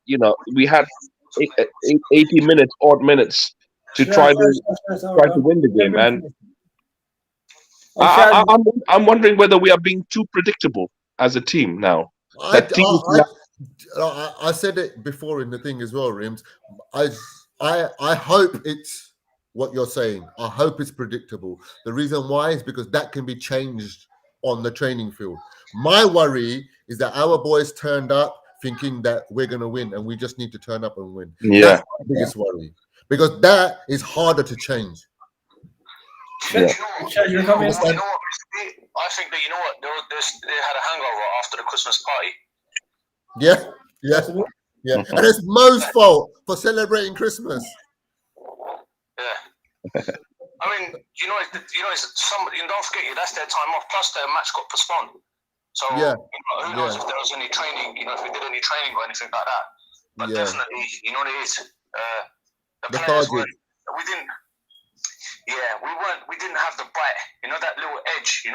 we had 80 minutes, odd minutes, to try to win the game. And I'm wondering whether we are being too predictable as a team now. I said it before in the thing as well, Rims. I hope it's what you're saying. I hope it's predictable. The reason why is because that can be changed on the training field. My worry is that our boys turned up thinking that we're going to win, and we just need to turn up and win. Yeah. That's my biggest worry, because that is harder to change. Yeah. I think that they had a hangover after the Christmas party. Yeah. And it's Mo's fault for celebrating Christmas. Yeah. I mean, don't forget, that's their time off. Plus, their match got postponed. So who knows if there was any training? If we did any training or anything like that. But definitely, what it is. The players weren't. We didn't. Yeah, we didn't have the bite. That little edge. I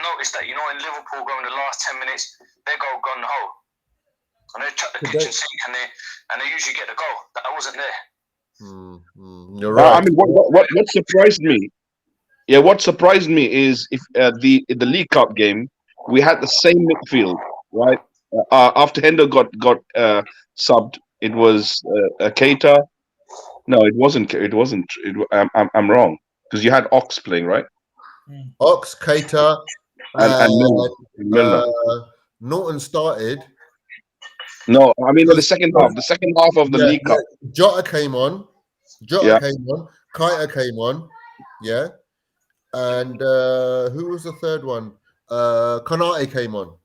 noticed that. In Liverpool, going the last 10 minutes, they go gun ho, and they chuck the kitchen sink, and they usually get the goal. That wasn't there. You're right. I mean, what surprised me? Yeah, what surprised me is if in the League Cup game we had the same midfield, right? After Hendo got subbed, it was Keita. No, it wasn't. I'm wrong. because you had Ox playing, right? Ox, Keita, And Milner. Norton started. No, I mean in the second half of the League Cup. Jota came on. Yeah. Came on. Keita came on. Yeah. And who was the third one? Konate came on.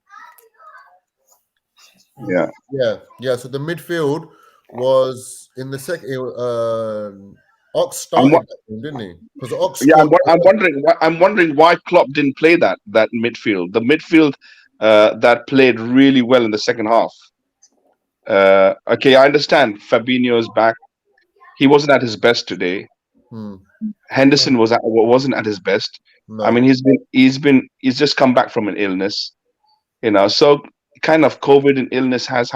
Yeah. So the midfield was in the second. Ox started that game, didn't he? Because Ox. Yeah, I'm wondering why Klopp didn't play that midfield. The midfield that played really well in the second half. Okay, I understand Fabinho's back. He wasn't at his best today. Henderson wasn't at his best. No. I mean, he's just come back from an illness, So kind of COVID and illness has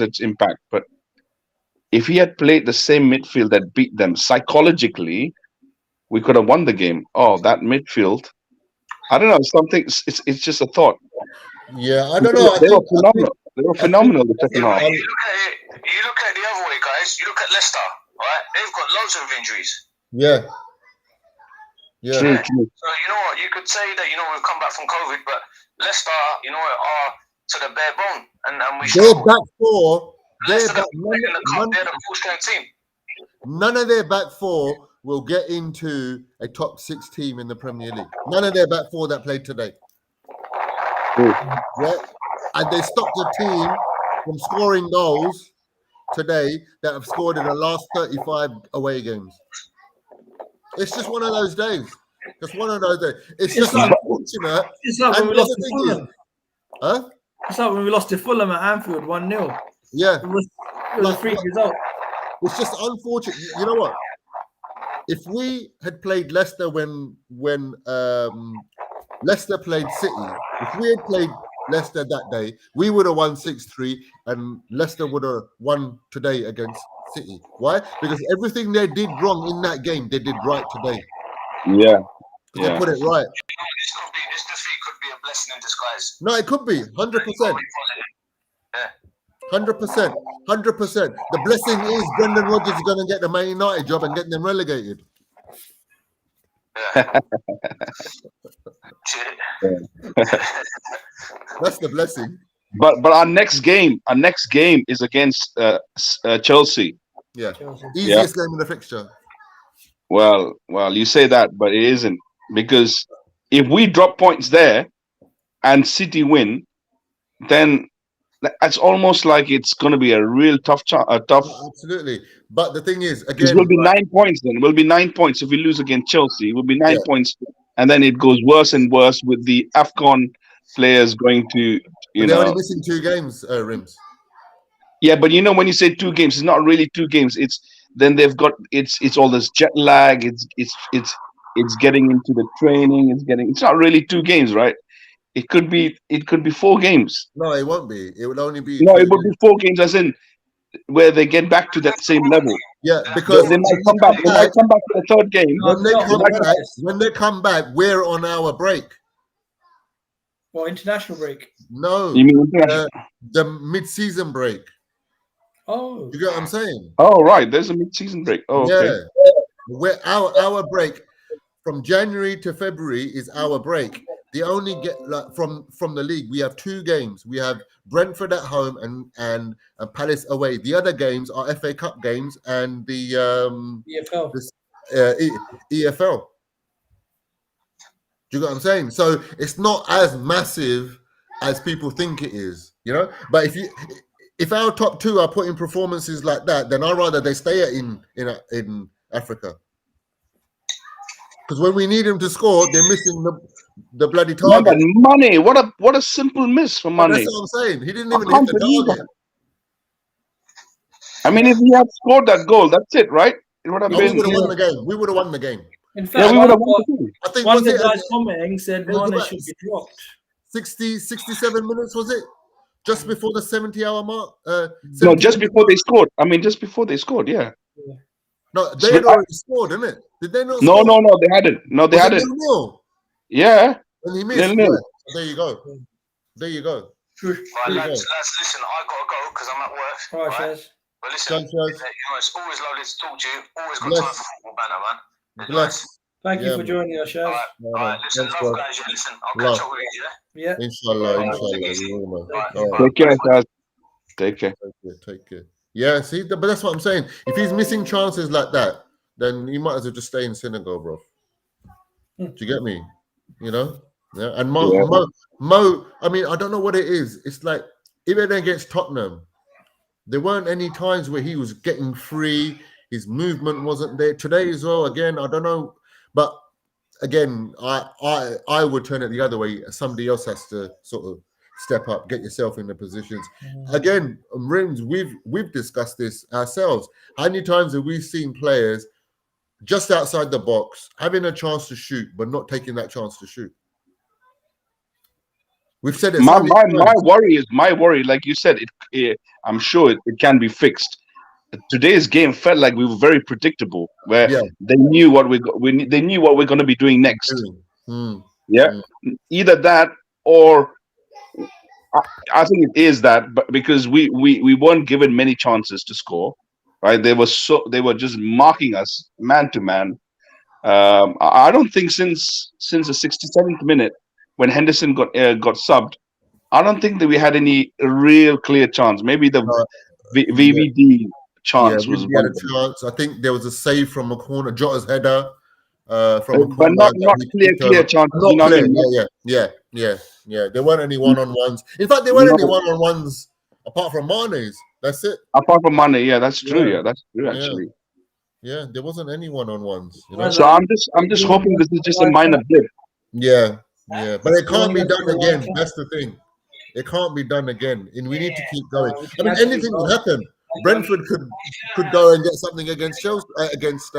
its impact. But if he had played the same midfield that beat them psychologically, we could have won the game. Oh, that midfield! I don't know. It's just a thought. Yeah, I don't know. They were phenomenal. They were phenomenal in the second half. You look at the other way, guys. You look at Leicester, right? They've got loads of injuries. Yeah. True. So you know what? You could say that we've come back from COVID, but Leicester, are to the bare bone, and we. They're back four. They're the full strength team. None of their back four will get into a top 6 team in the Premier League. None of their back four that played today. Yeah, and they stopped the team from scoring goals today that have scored in the last 35 away games. It's just one of those days. It's just unfortunate. It's like when we lost to Fulham. Huh? It's like when we lost to Fulham at Anfield 1-0. Yeah. It was a freak result. It's just unfortunate. You know what? If we had played Leicester when Leicester played City, if we had played Leicester that day, we would have won 6-3 and Leicester would have won today against City. Why? Because everything they did wrong in that game, they did right today. Yeah. They put it right. This defeat could be a blessing in disguise. No, it could be 100%. 100%. The blessing is Brendan Rodgers is going to get the Man United job and get them relegated. Yeah. That's the blessing. But our next game is against Chelsea. Yeah, easiest game in the fixture. Well, you say that, but it isn't, because if we drop points there and City win, then it's almost like it's going to be a real tough. Absolutely, but the thing is, again, we'll be 9 points. Then we'll be 9 points if we lose against Chelsea. We'll be 9 points, and then it goes worse and worse with the AFCON players going to. They're only missing 2 games, Rims. Yeah, but when you say 2 games, it's not really 2 games. It's then they've got it's all this jet lag. It's getting into the training. It's not really 2 games, right? It could be 4 games. No, it won't be. It would only be. No, it would be 4 games, as in where they get back to that same level. Yeah, because they might come back. They might come back to the 3rd game. When they come back, we're on our break. Well, international break. No, you mean the mid-season break. Oh, you get what I'm saying? Oh, right. There's a mid-season break. Oh, okay. Where our break from January to February is our break. They only get from the league. We have 2 games. We have Brentford at home and Palace away. The other games are FA Cup games and the EFL. Do you get what I'm saying? So it's not as massive as people think it is, But if our top 2 are putting performances like that, then I'd rather they stay in Africa. Because when we need them to score, they're missing the bloody target. Yeah, money. What a simple miss for money. That's what I'm saying. He didn't even hit the target. I mean, if he had scored that goal, that's it, right? It would have been. We would have won the game. We would have won the game. In fact, we would have won the game. I think one of the guys commenting said Mane should be dropped. 67 minutes, was it? Just before the 70-hour mark? No, just before they scored. I mean, just before they scored, yeah. No, they had already scored, didn't it? Did they not No, score? no, they hadn't. No, they hadn't. Nil-nil? Yeah. And he missed. Nil-nil. There you go. There you go. Right, lads, listen, I got to go because I'm at work. All right, Shaz. But listen, it's always lovely to talk to you. Always got time for football banner, man. Bless. Thank you Yeah, for man. joining us, Shaz. No, All right, listen, thanks, love bro. guys. Listen, I'll Love. catch up with you. Yeah. Yeah. Inshallah, All right, inshallah. take it easy. We will, man. All right, All right. Take care, guys. Take care. Take care. Yeah, see, but that's what I'm saying. If he's missing chances like that, then he might as well just stay in Senegal, bro. Do you get me? You know? Yeah. And Mo, I mean, I don't know what it is. It's like even against Tottenham, there weren't any times where he was getting free. His movement wasn't there. Today as well, again, I don't know. But again, I would turn it the other way. Somebody else has to sort of step up, get yourself in the positions. Again, Rims, we've discussed this ourselves. How many times have we seen players just outside the box having a chance to shoot, but not taking that chance to shoot? We've said it so many times. My worry, like you said, I'm sure it can be fixed. Today's game felt like we were very predictable, where Yeah. they knew what they knew what we're going to be doing next. Yeah, either that or I think it is that, but because we weren't given many chances to score, right? They were just marking us man to man. I don't think since the 67th minute when Henderson got subbed, I don't think that we had any real clear chance. Maybe the VVD chance was we one had of a them. chance. I think there was a save from a corner, Jota's header from a But corner. not that he clear kicked over. chances. Not You know what I clear. mean? Yeah. There weren't any one-on-ones. In fact, there weren't any No. one-on-ones apart from Mane's. That's it. Apart from money, yeah, that's true. Yeah. Yeah, that's true Yeah. actually. Yeah, there wasn't any one-on-ones. You know? So I'm just hoping this is just a minor blip. Yeah. But it can't be Yeah. done again. That's the thing. It can't be done again, and we need to keep going. I mean, anything could happen. Brentford could go and get something against Chelsea, against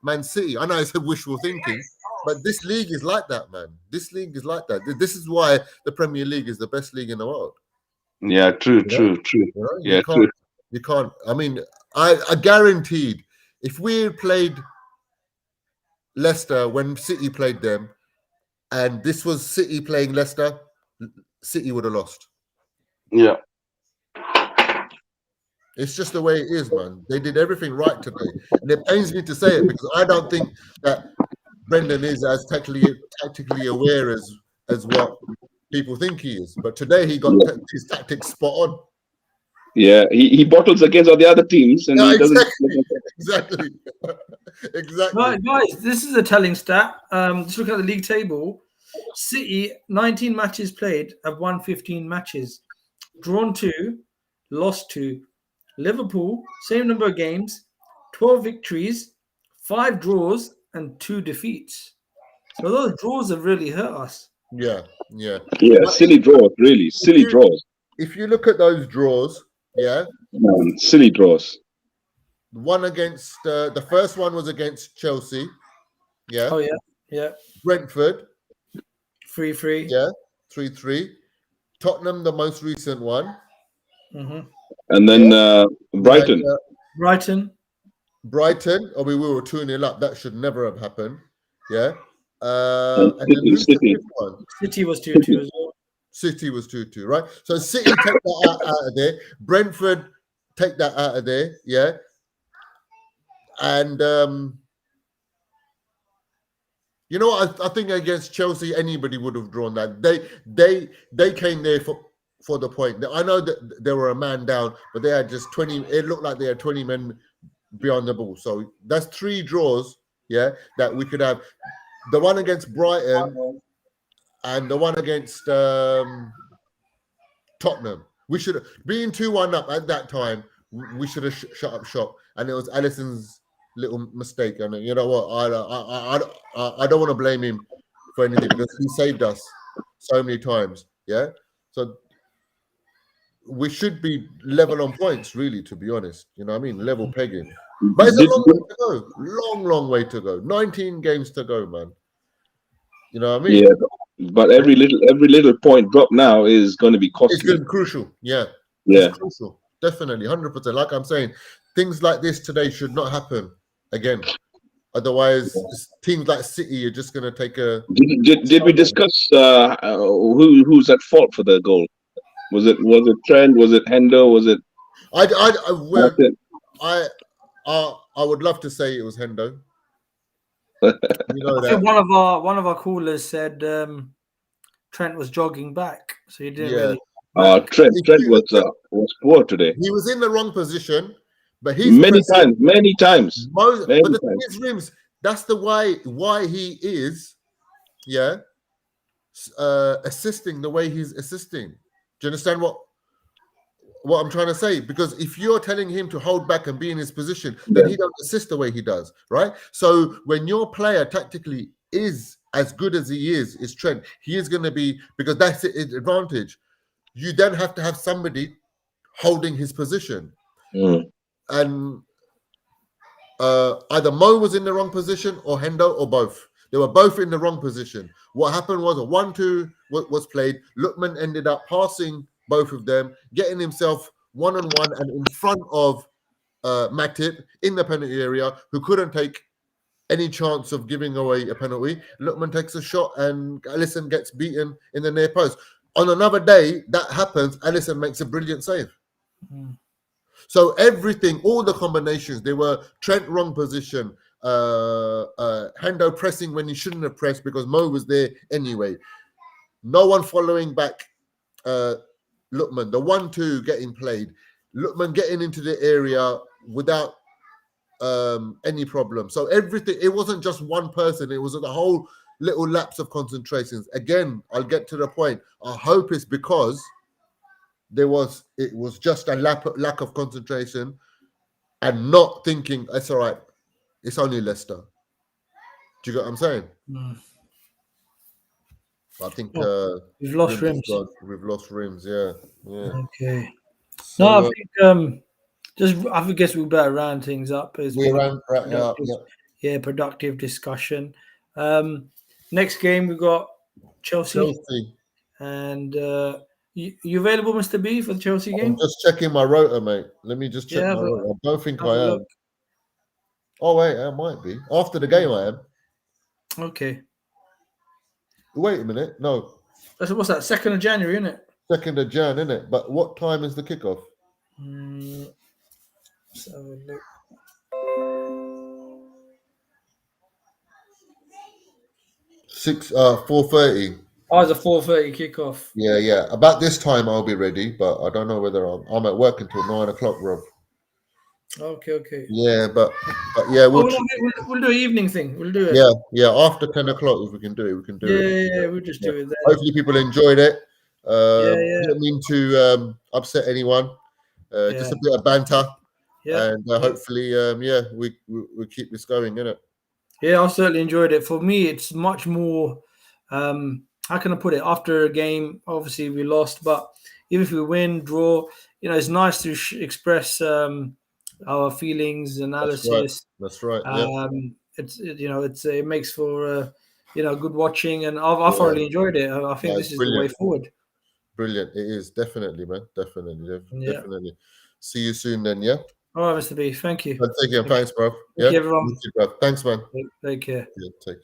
Man City. I know it's wishful thinking, but this league is like that, man. This league is like that. This is why the Premier League is the best league in the world. Yeah, true. You know? Yeah, true. You can't. I mean, I guaranteed if we had played Leicester when City played them, and this was City playing Leicester, City would have lost. Yeah. It's just the way it is, man. They did everything right today. And it pains me to say it because I don't think that Brendan is as tactically aware as what people think he is. But today he got his tactics spot on. Yeah, he bottles against all the other teams and he doesn't. Exactly. Right, guys, this is a telling stat. Just look at the league table. City, 19 matches played, have won 15 matches. Drawn 2, lost 2. Liverpool, same number of games, 12 victories, 5 draws, and 2 defeats. So those draws have really hurt us. Yeah. Yeah, silly draws, really. Silly draws. If you look at those draws, silly draws. One against the first one was against Chelsea. Yeah. Oh, yeah. Brentford. 3-3. Yeah. 3-3. Tottenham, the most recent one. Mm-hmm. And then Brighton. Brighton. Oh, we were 2-0 up. That should never have happened. Yeah. And then who's City. the fifth one? City was 2-2 as well. City was 2-2, right? So City take that out of there. Brentford take that out of there. Yeah. And you know what? I think against Chelsea, anybody would have drawn that. They came there for the point. I know that they were a man down, but they had just 20. It looked like they had 20 men beyond the ball. So that's 3 draws, that we could have. The one against Brighton and the one against Tottenham. We should have been 2-1 up at that time. We should have shut up shop, and it was Alisson's little mistake. And you know what? I don't want to blame him for anything because he saved us so many times. Yeah, so we should be level on points, really. To be honest, you know what I mean, level pegging. But it's a long way to go. Long way to go. 19 games to go, man. You know what I mean? Yeah, but every little point drop now is going to be costly. It's going to be crucial. Yeah. It's crucial. Definitely, 100%. Like I'm saying, things like this today should not happen again. Otherwise, teams like City are just going to take a. Did we discuss who's at fault for the goal? Was it Trent? Was it Hendo? Was it? I would love to say it was Hendo. You know I that. think one of our callers said Trent was jogging back, so he didn't Yeah. really. But Trent if was poor today. he was in the wrong position, but he's Many pressing. times. But Many the thing times. is, Rims, that's the why he is, yeah, assisting the way he's assisting. Do you understand what I'm trying to say? Because if you're telling him to hold back and be in his position, then Yeah. he doesn't assist the way he does, right? So when your player tactically is as good as he is Trent, he is going to be, because that's his advantage. You then have to have somebody holding his position. Mm. And either Mo was in the wrong position or Hendo or both. They were both in the wrong position. What happened was a 1-2 was played. Lookman ended up passing both of them, getting himself one-on-one and in front of Matip in the penalty area, who couldn't take any chance of giving away a penalty. Lookman takes a shot and Alisson gets beaten in the near post. On another day, that happens. Alisson makes a brilliant save. Mm. So everything, all the combinations, they were Trent wrong position, Hendo pressing when he shouldn't have pressed because Mo was there anyway. No one following back Lookman. The 1-2 getting played. Lookman getting into the area without any problem. So everything, it wasn't just one person, it was the whole little lapse of concentrations. Again, I'll get to the point. I hope it's because it was just a lack of concentration and not thinking it's all right, it's only Leicester. Do you get what I'm saying? Mm. I think We've lost Rims Rims. gone. We've lost Rims. Yeah. Okay. So No, I think I guess we better round things up. It's we been ran right now. yeah, productive discussion. Next game we got Chelsea, and you available, Mr. B, for the Chelsea I'm game? just checking my rotor, mate. Let me just check Yeah, my rotor. I don't think have a I am. look. Oh wait, I might be. After the game, I am. Okay. Wait a minute. No, What's that? 2nd of January, isn't it? 2nd of Jan, isn't it? But what time is the kickoff? Let's have a look. 4:30. Oh, it's a 4:30 kickoff. Yeah. About this time I'll be ready, but I don't know whether I'm at work until 9 o'clock, Rob. Okay. Yeah, but yeah, we'll do an evening thing. We'll do it. Yeah. After 10 o'clock, if we can do it, we can do it. Yeah. We'll just do it then. Hopefully, people enjoyed it. Yeah. Didn't mean to upset anyone. Just a bit of banter, and hopefully, we keep this going, innit? Yeah, I certainly enjoyed it. For me, it's much more. How can I put it? After a game, obviously we lost, but even if we win, draw, it's nice to express our feelings, analysis. That's right. Yeah. It makes for good watching, and I've thoroughly enjoyed it. I think this is the way forward. Brilliant. It is definitely, man. Definitely. See you soon, then. Yeah. All right, Mr. B. Thank you. Take care. Thanks, bro. Thank you, everyone. Thanks, man. Take care. Yeah, take care.